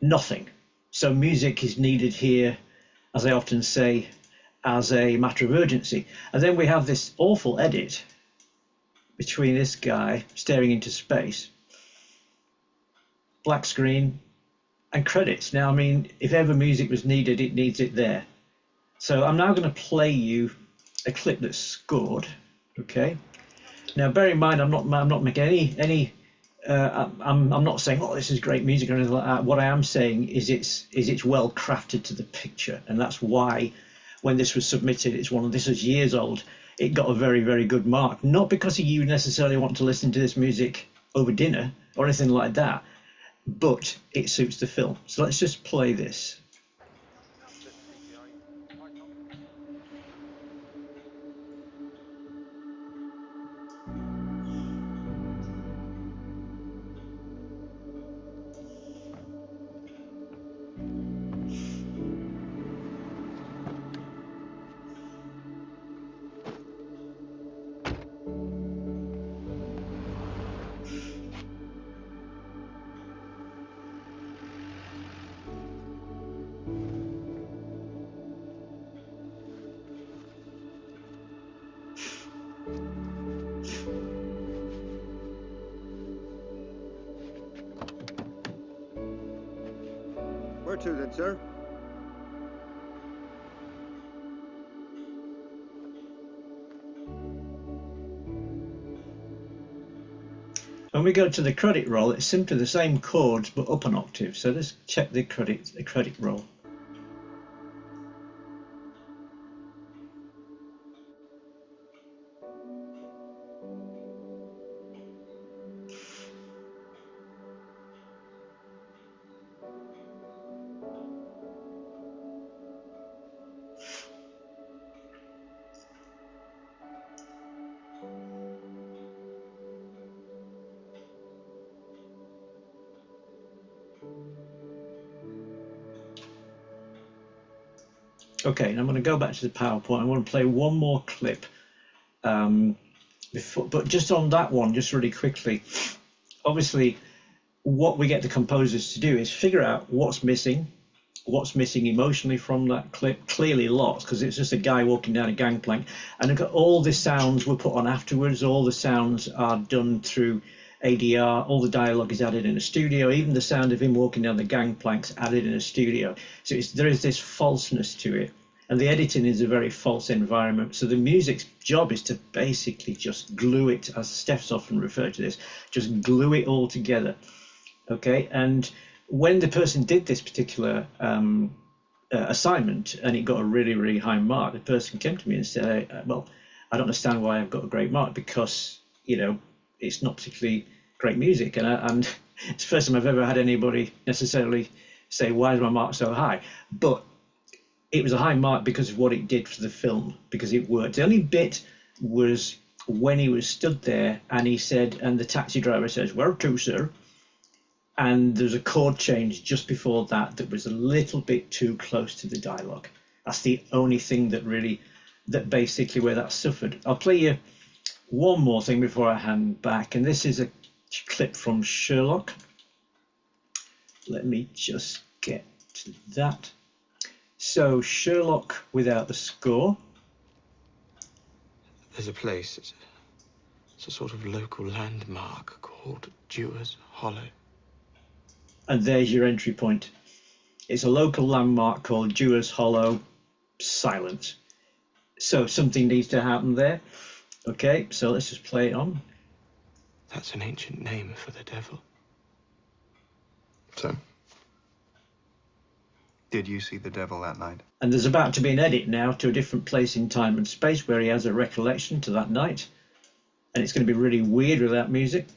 Nothing. So music is needed here, as I often say, as a matter of urgency. And then we have this awful edit between this guy staring into space, black screen, and credits. Now, I mean, if ever music was needed, it needs it there. So I'm now going to play you a clip that's scored. Okay. Now, bear in mind, I'm not making any. I'm not saying, oh, this is great music or anything like that. What I am saying is it's well crafted to the picture, and that's why when this was submitted, this is years old. It got a very, very good mark. Not because you necessarily want to listen to this music over dinner or anything like that, but it suits the film. So let's just play this. Where to then, sir? When we go to the credit roll, it's simply the same chords but up an octave. So let's check the credit roll. Okay, and I'm going to go back to the PowerPoint. I want to play one more clip. But just on that one, just really quickly, obviously, what we get the composers to do is figure out what's missing emotionally from that clip. Clearly lots, because it's just a guy walking down a gangplank. And all the sounds were put on afterwards. All the sounds are done through ADR. All the dialogue is added in a studio. Even the sound of him walking down the gangplank's added in a studio. So there is this falseness to it. And the editing is a very false environment. So the music's job is to basically just glue it, as Steph's often referred to this, just glue it all together. Okay, and when the person did this particular assignment and it got a really, really high mark, the person came to me and said, well, I don't understand why I've got a great mark, because, it's not particularly great music. And it's the first time I've ever had anybody necessarily say, why is my mark so high? But it was a high mark because of what it did for the film, because it worked. The only bit was when he was stood there and he said, and the taxi driver says, "Where to, sir?" And there's a chord change just before that that was a little bit too close to the dialogue. That's the only thing that basically where that suffered. I'll play you one more thing before I hand back, and this is a clip from Sherlock. Let me just get to that. So Sherlock without the score. There's a place, it's a sort of local landmark called Dewars Hollow. And there's your entry point. It's a local landmark called Dewars Hollow. Silence. So something needs to happen there. Okay, so let's just play it on. That's an ancient name for the devil. So, did you see the devil that night? And there's about to be an edit now to a different place in time and space where he has a recollection to that night. And it's going to be really weird without music.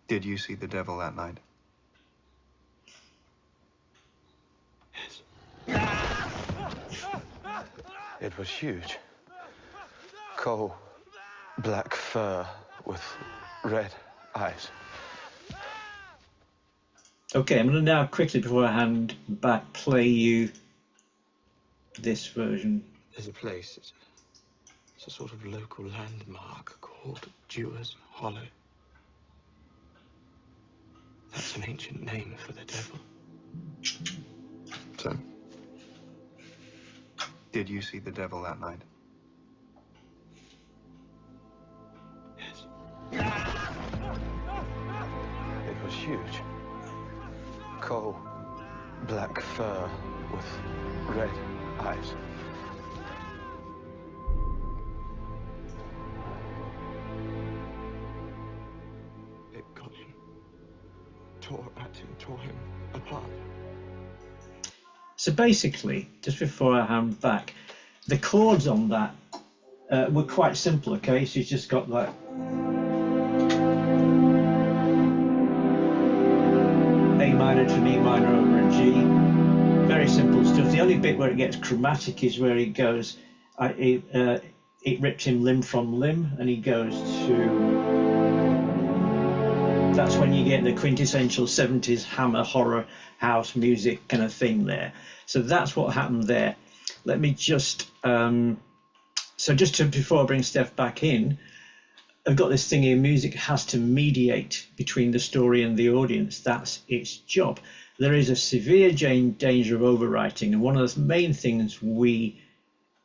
Did you see the devil that night? Yes. It was huge. Coal, black fur with red eyes. Okay, I'm going to now quickly, before I hand back, play you this version. There's a place, it's a sort of local landmark called Dewars Hollow. That's an ancient name for the devil. So, did you see the devil that night? Yes. It was huge. Coal, black fur with red eyes. It got him, tore him apart. So basically, just before I hand back, the chords on that were quite simple, okay? So you've just got that A minor to an E minor over a G. Very simple stuff. The only bit where it gets chromatic is where he goes, it ripped him limb from limb, and he goes to... That's when you get the quintessential 70s hammer horror house music kind of thing there. So that's what happened there. Let me just... before I bring Steph back in, I've got this thing here, music has to mediate between the story and the audience. That's its job. There is a severe danger of overwriting, and one of the main things we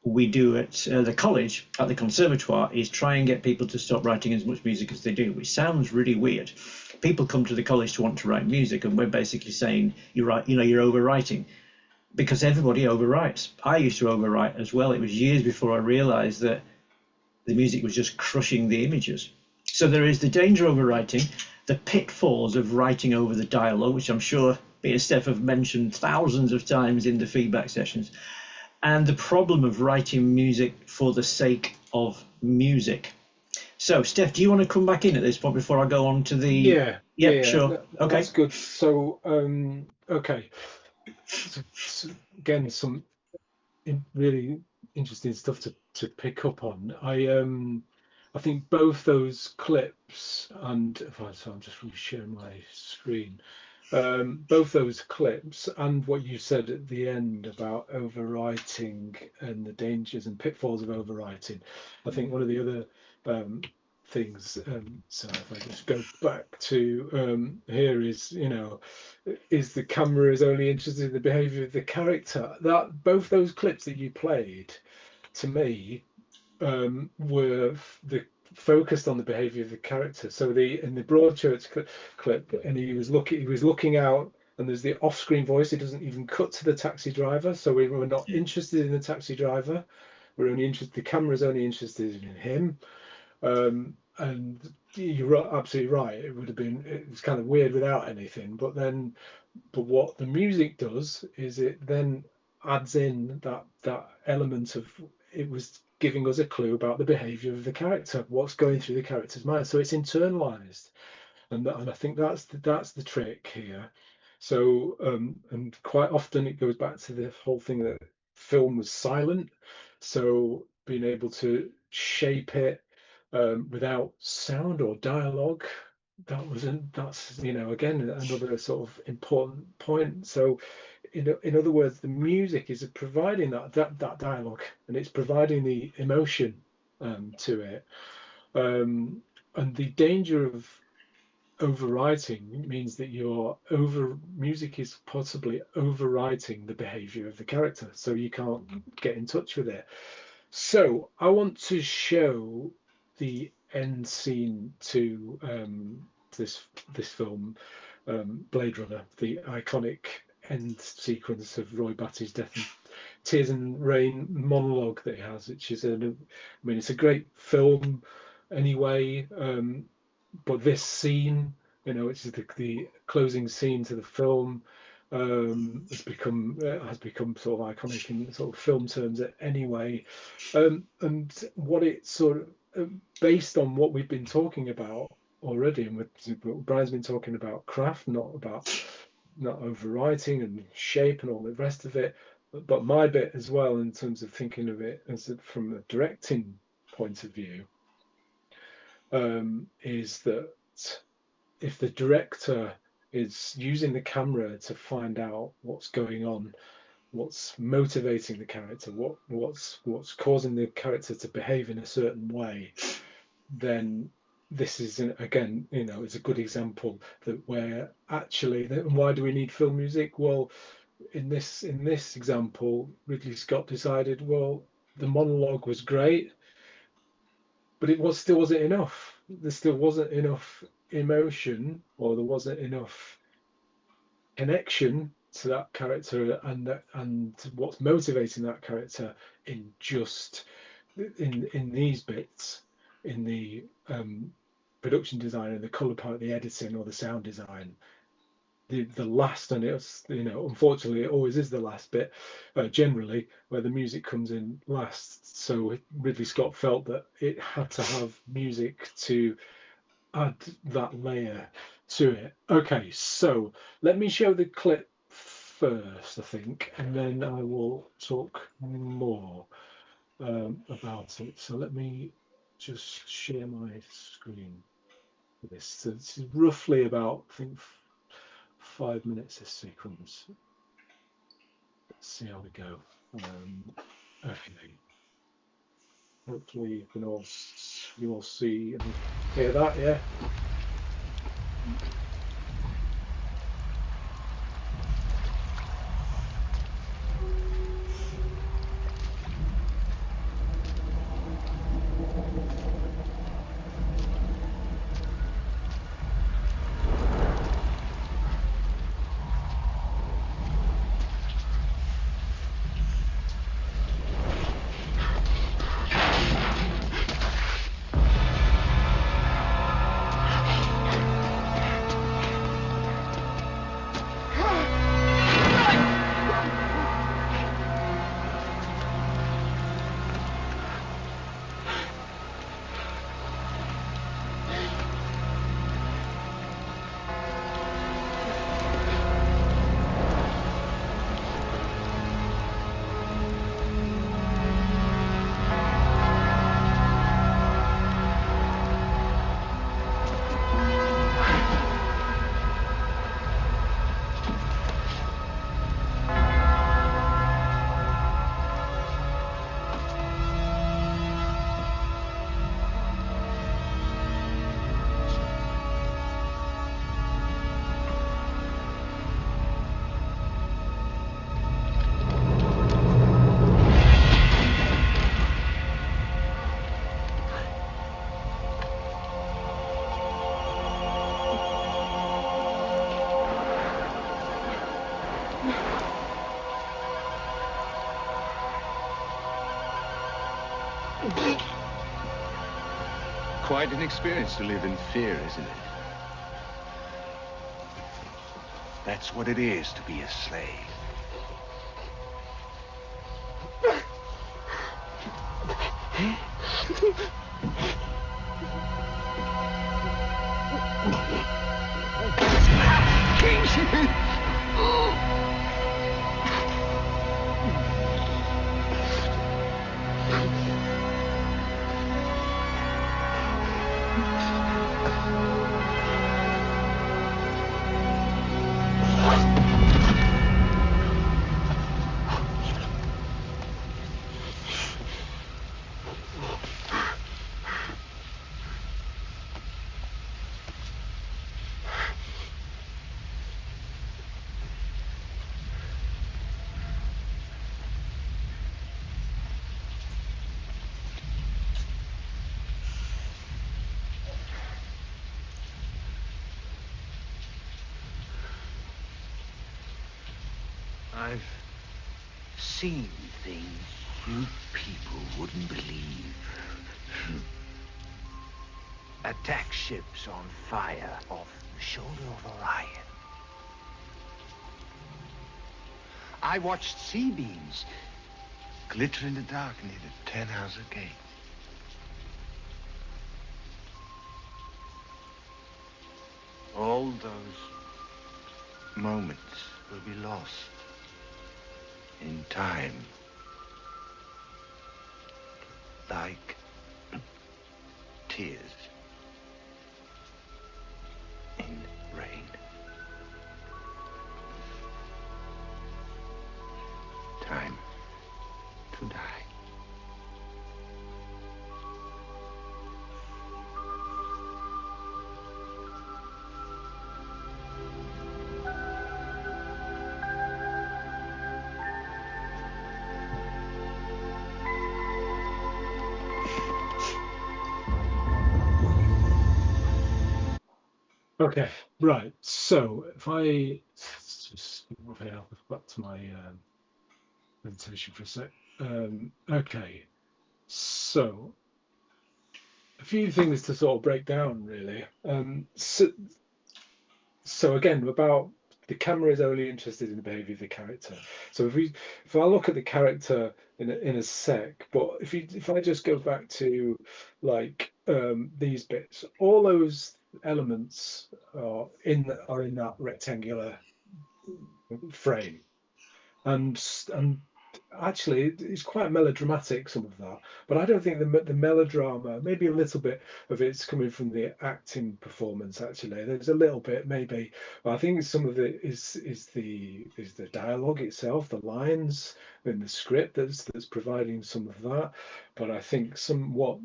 do at the college, at the Conservatoire, is try and get people to stop writing as much music as they do, which sounds really weird. People come to the college to want to write music, and we're basically saying, you're overwriting, because everybody overwrites. I used to overwrite as well. It was years before I realized that the music was just crushing the images. So there is the danger of overwriting, the pitfalls of writing over the dialogue, which I'm sure me and Steph have mentioned thousands of times in the feedback sessions, and the problem of writing music for the sake of music. So, Steph, do you want to come back in at this point before I go on to the... Yeah, sure. Okay. That's good. So, okay. So, again, some really interesting stuff to pick up on. I think both those clips, and so I'm just really sharing my screen. Both those clips and what you said at the end about overwriting and the dangers and pitfalls of overwriting. I think one of the other things, so if I just go back to here is, is the camera is only interested in the behavior of the character. That both those clips that you played, to me, were focused on the behavior of the character. So in the Broadchurch clip, and he was looking out, and there's the off-screen voice. It doesn't even cut to the taxi driver, so we were not interested in the taxi driver. We're only interested. The camera's only interested in him. And you're absolutely right. It was kind of weird without anything. But what the music does is it then adds in that element of, it was giving us a clue about the behavior of the character, what's going through the character's mind. So it's internalized, and I think that's the trick here. So and quite often it goes back to the whole thing that film was silent. So being able to shape it without sound or dialogue. That's again another sort of important point. So in other words, the music is providing that dialogue, and it's providing the emotion to it. And the danger of overwriting means that music is possibly overwriting the behavior of the character, so you can't get in touch with it. So I want to show the end scene to this film, Blade Runner, the iconic end sequence of Roy Batty's Death and Tears and Rain monologue that he has, which is it's a great film anyway, but this scene, which is the closing scene to the film, has become sort of iconic in sort of film terms anyway, and what it sort of based on what we've been talking about already, and what Brian's been talking about craft, not overwriting and shape and all the rest of it, but my bit as well in terms of thinking of it as from a directing point of view, is that if the director is using the camera to find out what's going on, what's motivating the character, what's causing the character to behave in a certain way, then this is again, it's a good example that where actually, why do we need film music? Well, in this example, Ridley Scott decided, well, the monologue was great, but it still wasn't enough. There still wasn't enough emotion, or there wasn't enough connection to that character and what's motivating that character in these bits, in the production design and the color part, the editing or the sound design. The last, and it's unfortunately it always is the last bit, generally, where the music comes in last. So Ridley Scott felt that it had to have music to add that layer to it. Okay, so let me show the clip first, I think, and then I will talk more about it. So let me just share my screen for this. So it's roughly about, I think, 5 minutes this sequence. Let's see how we go. Okay. Hopefully you can all see and hear that, yeah. Quite an experience to live in fear, isn't it? That's what it is to be a slave. I've seen things you people wouldn't believe. Attack ships on fire off the shoulder of Orion. I watched sea beams glitter in the dark near the 10-house gate. All those moments will be lost in time. Like tears in rain. Time to die. Okay, right. So if I just back to my presentation for a sec. Okay, so a few things to sort of break down, really. So again, about the camera is only interested in the behavior of the character. So if I look at the character in a sec, but if I just go back to like these bits, all those elements are in that rectangular frame, and actually it's quite melodramatic, some of that, but I don't think the melodrama, maybe a little bit of it's coming from the acting performance. Actually there's a little bit maybe, but I think some of it is the dialogue itself, the lines in the script that's providing some of that. But I think what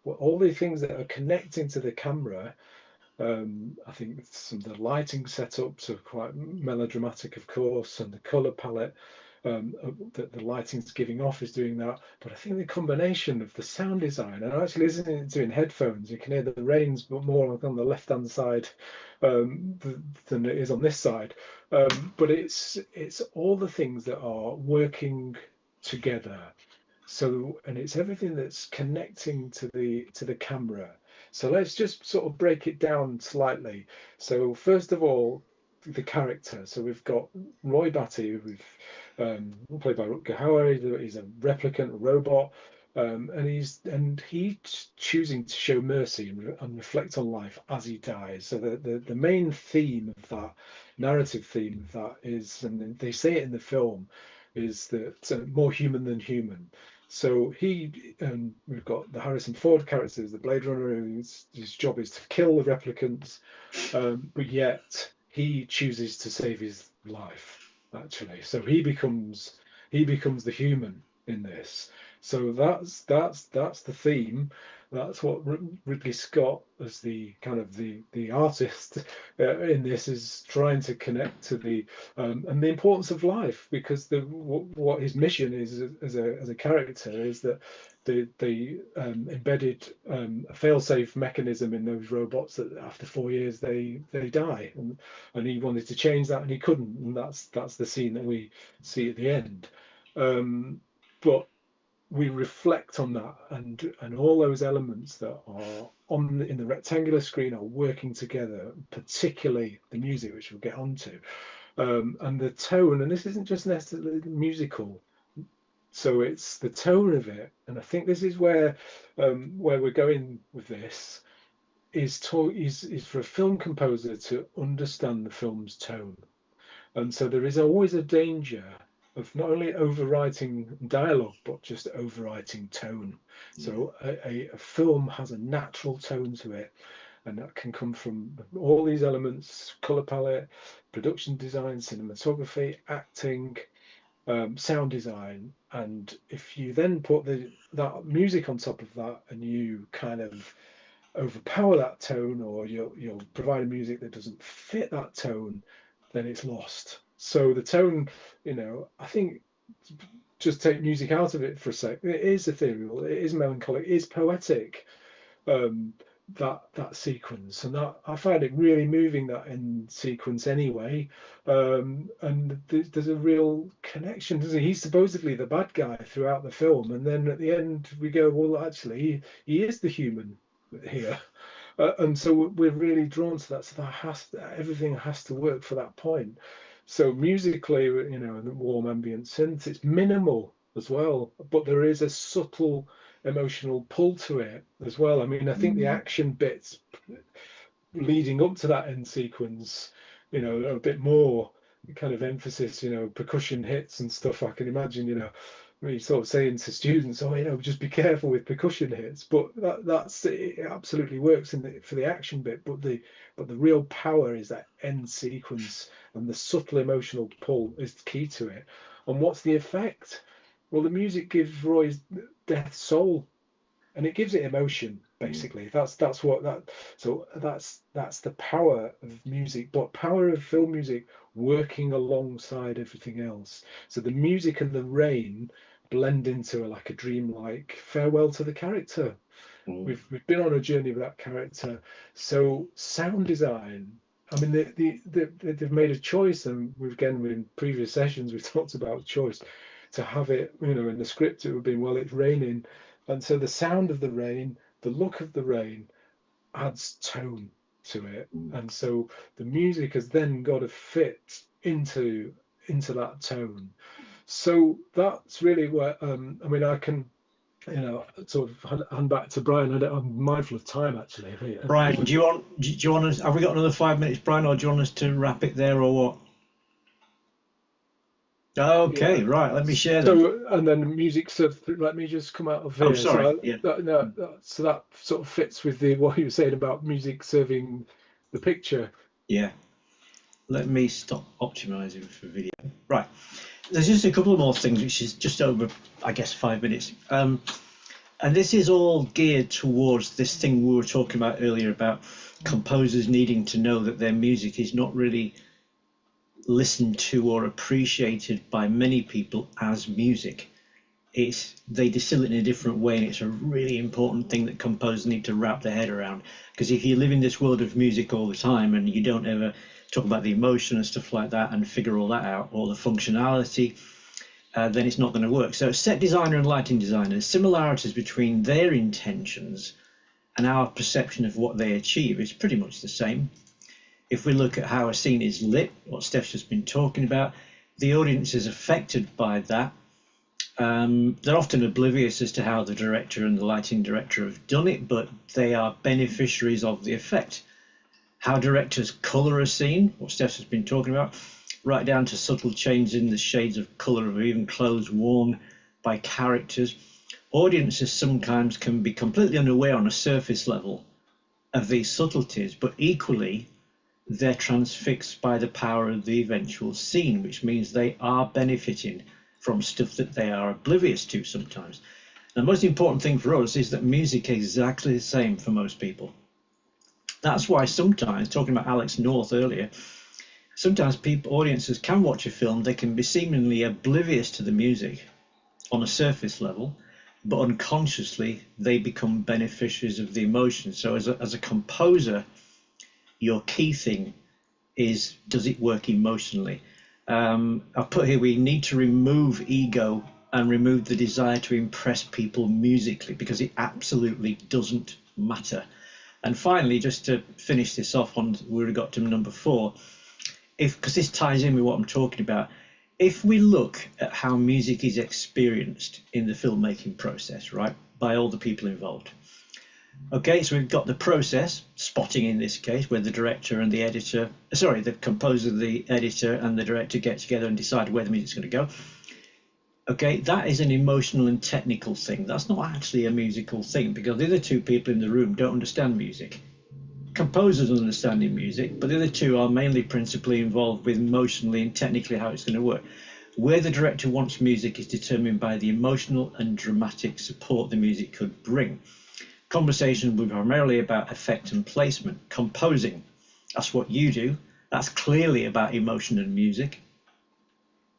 all the things that are connecting to the camera, I think some of the lighting setups are quite melodramatic, of course, and the color palette that the lighting's giving off is doing that. But I think the combination of the sound design, and actually listening to it in headphones, you can hear the rains, but more on the left-hand side than it is on this side. But it's all the things that are working together. So, and it's everything that's connecting to the camera. So let's just sort of break it down slightly. So first of all, the character. So we've got Roy Batty, played by Rutger Hauer. He's a replicant, a robot, and he's choosing to show mercy and reflect on life as he dies. So the main theme of that, narrative theme of that is, and they say it in the film, is that more human than human. So we've got the Harrison Ford character, the Blade Runner, whose job is to kill the replicants, but yet he chooses to save his life, actually. So he becomes the human in this. So that's the theme. That's what Ridley Scott, as the kind of the artist in this, is trying to connect to the and the importance of life, because what his mission is as a character is that they embedded a fail-safe mechanism in those robots that after 4 years they die, and he wanted to change that and he couldn't, and that's the scene that we see at the end. But we reflect on that, and all those elements that are in the rectangular screen are working together, particularly the music, which we'll get onto, and the tone. And this isn't just necessarily musical, so it's the tone of it. And I think this is where we're going with this, is for a film composer to understand the film's tone. And so there is always a danger of not only overwriting dialogue, but just overwriting tone. So a film has a natural tone to it, and that can come from all these elements: color palette, production design, cinematography, acting, sound design. And if you then put that music on top of that, and you kind of overpower that tone, or you'll provide a music that doesn't fit that tone, then it's lost. So the tone, I think, just take music out of it for a sec, it is ethereal, it is melancholic, it is poetic, that sequence, and that I find it really moving, that end sequence anyway. And there's a real connection, doesn't he? He's supposedly the bad guy throughout the film, and then at the end we go, well, actually, he is the human here. And so we're really drawn to that. So everything has to work for that point. So musically, and the warm ambient synth, it's minimal as well, but there is a subtle emotional pull to it as well. I mean, I think the action bits leading up to that end sequence, a bit more kind of emphasis, percussion hits and stuff. I can imagine, me sort of saying to students, oh, just be careful with percussion hits. But that's it absolutely works for the action bit. But the real power is that end sequence, and the subtle emotional pull is the key to it. And what's the effect? Well, the music gives Roy's death soul, and it gives it emotion. Basically, that's the power of music, but power of film music working alongside everything else. So the music and the rain blend into like a dreamlike farewell to the character. We've been on a journey with that character. So sound design, I mean, they've made a choice, and in previous sessions we've talked about choice to have it. In the script it would be, well, it's raining, and so the sound of the rain, the look of the rain, adds tone to it, and so the music has then got to fit into that tone. So that's really where I mean, I can sort of hand back to Brian. I'm mindful of time, actually. Brian, do you want us? Have we got another 5 minutes, Brian, or do you want us to wrap it there, or what? Okay, yeah. Right. Let me share that. So, and then music. So let me just come out of here. Oh, sorry. So that sort of fits with what you were saying about music serving the picture. Yeah. Let me stop optimizing for video. Right. There's just a couple more things, which is just over, I guess, 5 minutes. And this is all geared towards this thing we were talking about earlier about composers needing to know that their music is not really listened to or appreciated by many people as music. They distill it in a different way, and it's a really important thing that composers need to wrap their head around. Because if you live in this world of music all the time and you don't ever talk about the emotion and stuff like that and figure all that out, or the functionality, then it's not going to work. So set designer and lighting designer, similarities between their intentions and our perception of what they achieve is pretty much the same. If we look at how a scene is lit, what Steph's just been talking about, the audience is affected by that. They're often oblivious as to how the director and the lighting director have done it, but they are beneficiaries of the effect. How directors colour a scene, what Steph has been talking about, right down to subtle changes in the shades of colour of even clothes worn by characters. Audiences sometimes can be completely unaware on a surface level of these subtleties, but equally they're transfixed by the power of the eventual scene, which means they are benefiting from stuff that they are oblivious to sometimes. The most important thing for us is that music is exactly the same for most people. That's why sometimes, talking about Alex North earlier, sometimes audiences can watch a film, they can be seemingly oblivious to the music on a surface level, but unconsciously they become beneficiaries of the emotion. So as a composer, your key thing is, does it work emotionally? I've put here, we need to remove ego and remove the desire to impress people musically, because it absolutely doesn't matter. And finally, just to finish this off on, we got to number 4, because this ties in with what I'm talking about. If we look at how music is experienced in the filmmaking process, right, by all the people involved. Okay, so we've got the process, spotting in this case, where the director and the editor, the composer, the editor and the director get together and decide where the music's going to go. Okay, that is an emotional and technical thing. That's not actually a musical thing, because the other two people in the room don't understand music. Composers understanding music, but the other two are mainly principally involved with emotionally and technically how it's going to work. Where the director wants music is determined by the emotional and dramatic support the music could bring. Conversation will be primarily about effect and placement. Composing, that's what you do. That's clearly about emotion and music.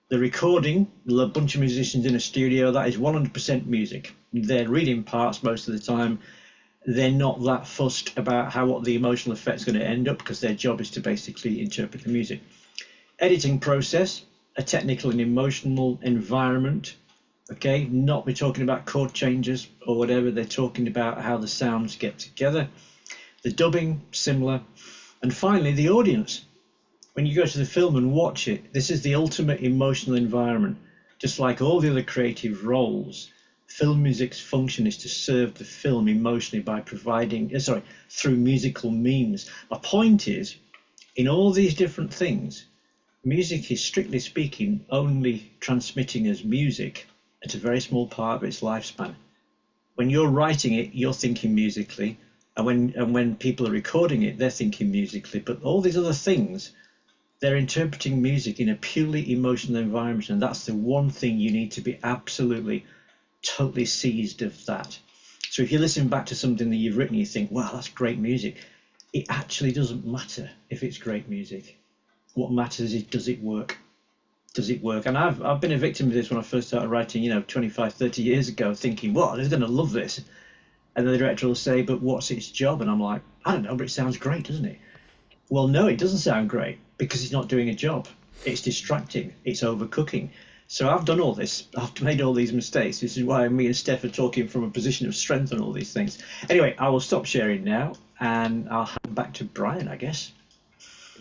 The recording, a bunch of musicians in a studio, that is 100% music. They're reading parts most of the time. they're not that fussed about what the emotional effect's going to end up, because their job is to basically interpret the music. Editing process, a technical and emotional environment. Okay, not be talking about chord changes or whatever. They're talking about how the sounds get together. The dubbing, similar. And finally, the audience. When you go to the film and watch it, this is the ultimate emotional environment. Just like all the other creative roles, film music's function is to serve the film emotionally by providing, through musical means. My point is, in all these different things, music is, strictly speaking, only transmitting as music at a very small part of its lifespan. When you're writing it, you're thinking musically, and when people are recording it, they're thinking musically. But all these other things, they're interpreting music in a purely emotional environment, and that's the one thing you need to be absolutely, totally seized of that. So if you listen back to something that you've written, you think, wow, that's great music. It actually doesn't matter if it's great music. What matters is, does it work? Does it work? And I've been a victim of this when I first started writing, 25, 30 years ago, thinking, well, they're going to love this. And then the director will say, but what's its job? And I'm like, I don't know, but it sounds great, doesn't it? Well, no, it doesn't sound great, because it's not doing a job. It's distracting. It's overcooking. So I've done all this. I've made all these mistakes. This is why me and Steph are talking from a position of strength on all these things. Anyway, I will stop sharing now, and I'll hand back to Brian, I guess.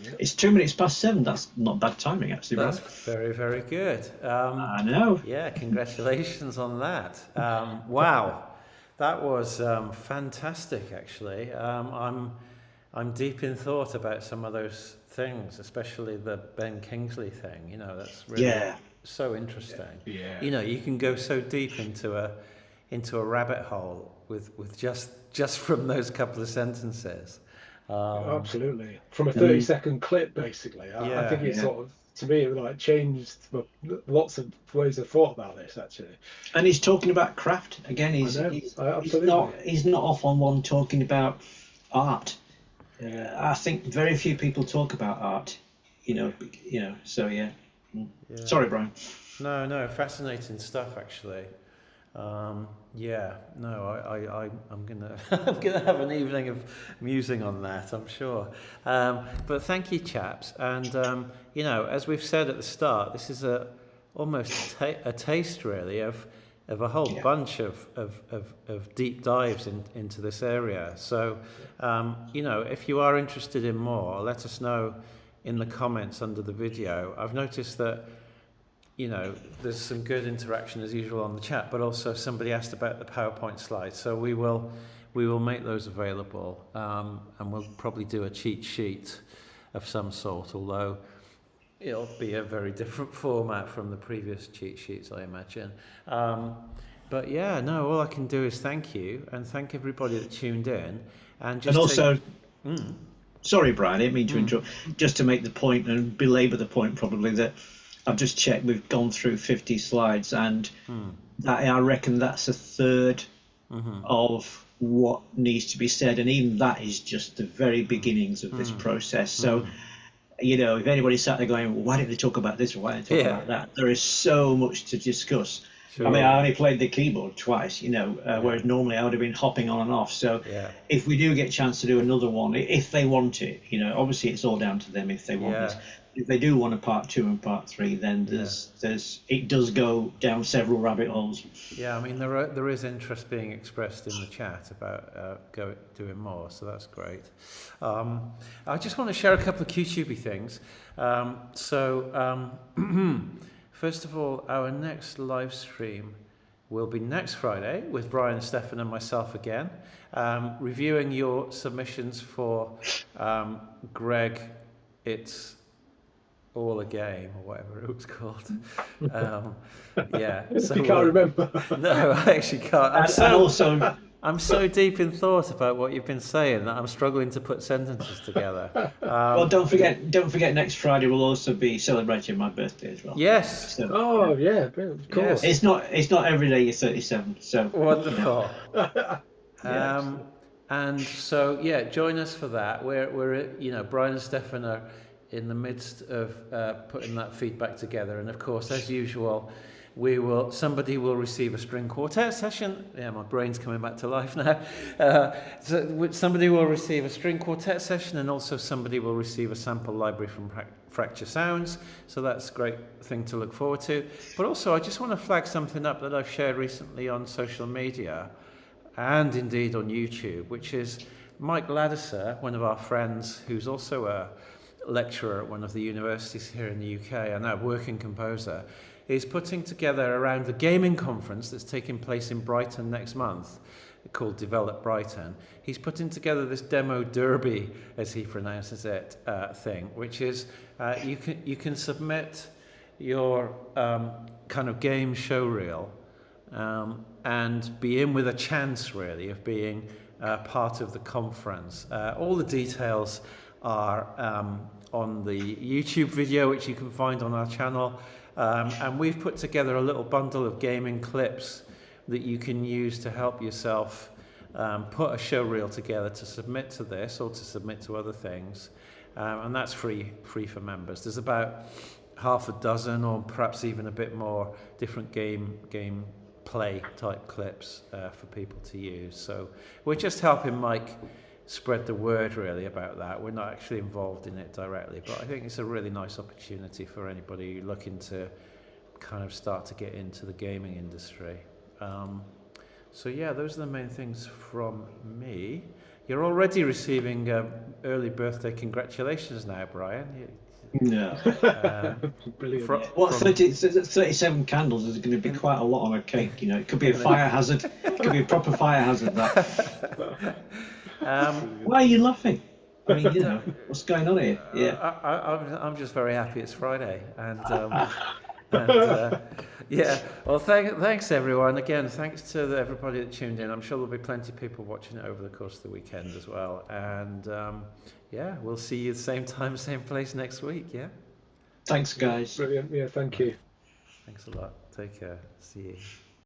Yeah. It's 2 minutes past 7. That's not bad timing, actually. That's Brian. very, very good. I know. Yeah, congratulations on that. Wow, that was fantastic, actually. I'm deep in thought about some of those things, especially the Ben Kingsley thing. That's really so interesting. Yeah. You can go so deep into a rabbit hole with just from those couple of sentences. Absolutely, from a 30-second clip, basically. I think it sort of, to me, it changed lots of ways of thought about this, actually. And he's talking about craft again. He's not off on one talking about art. I think very few people talk about art. So yeah. Sorry, Brian. No, fascinating stuff, actually. I'm gonna I'm gonna have an evening of musing on that, I'm sure. But thank you, chaps. And as we've said at the start, this is almost a taste, really, of a whole bunch of deep dives into this area. So, if you are interested in more, let us know in the comments under the video. I've noticed that there's some good interaction as usual on the chat, but also somebody asked about the PowerPoint slides. So we will make those available, and we'll probably do a cheat sheet of some sort, although it'll be a very different format from the previous cheat sheets, I imagine. But all I can do is thank you, and thank everybody that tuned in. Sorry, Brian, I didn't mean to interrupt. Just to make the point and belabor the point, probably, that I've just checked, we've gone through 50 slides, and I reckon that's a third of what needs to be said, and even that is just the very beginnings of this process. So, if anybody sat there going, well, why didn't they talk about this, or why didn't they talk about that? There is so much to discuss. Sure. I mean, I only played the keyboard twice, whereas normally I would have been hopping on and off. So if we do get a chance to do another one, if they want it, obviously it's all down to them if they want it. If they do want a part 2 and part 3, then it does go down several rabbit holes. Yeah, I mean there is interest being expressed in the chat about doing more, so that's great. I just want to share a couple of QTubey things. First of all, our next live stream will be next Friday with Brian, Stefan, and myself again, reviewing your submissions for Greg. It's all a game, or whatever it was called. So you can't remember. No, I actually can't. I'm so deep in thought about what you've been saying that I'm struggling to put sentences together. Well, don't forget. Next Friday we'll also be celebrating my birthday as well. Yes. So, of course. It's not every day you're 37. So wonderful. And so join us for that. We're Brian and Stefan are in the midst of putting that feedback together, and of course, as usual, somebody will receive a string quartet session. Yeah, my brain's coming back to life now. Somebody will receive a string quartet session, and also somebody will receive a sample library from Fracture Sounds. So that's a great thing to look forward to. But also, I just want to flag something up that I've shared recently on social media, and indeed on YouTube, which is Mike Ladisser, one of our friends, who's also a lecturer at one of the universities here in the UK and a working composer, is putting together around the gaming conference that's taking place in Brighton next month, called Develop Brighton. He's putting together this demo derby, as he pronounces it, thing, which is you can submit your kind of game show reel and be in with a chance, really, of being part of the conference. All the details are on the YouTube video, which you can find on our channel. And we've put together a little bundle of gaming clips that you can use to help yourself put a show reel together to submit to this or to submit to other things. And that's free for members. There's about half a dozen or perhaps even a bit more different game play type clips for people to use. So we're just helping Mike spread the word really about that. We're not actually involved in it directly, but I think it's a really nice opportunity for anybody looking to kind of start to get into the gaming industry. So yeah, those are the main things from me. You're already receiving early birthday congratulations now, Brian. No. Brilliant. What, 37 candles is going to be quite a lot on a cake, you know. It could be a fire hazard. It could be a proper fire hazard, that. Why are you laughing? I mean, you know, what's going on here? Yeah. I'm just very happy it's Friday, and yeah. Well, thanks everyone. Again, thanks to everybody that tuned in. I'm sure there'll be plenty of people watching it over the course of the weekend as well. And yeah, we'll see you the same time, same place next week. Yeah. Thanks, guys. Brilliant. Yeah, thank you. Thanks a lot. Take care. See you.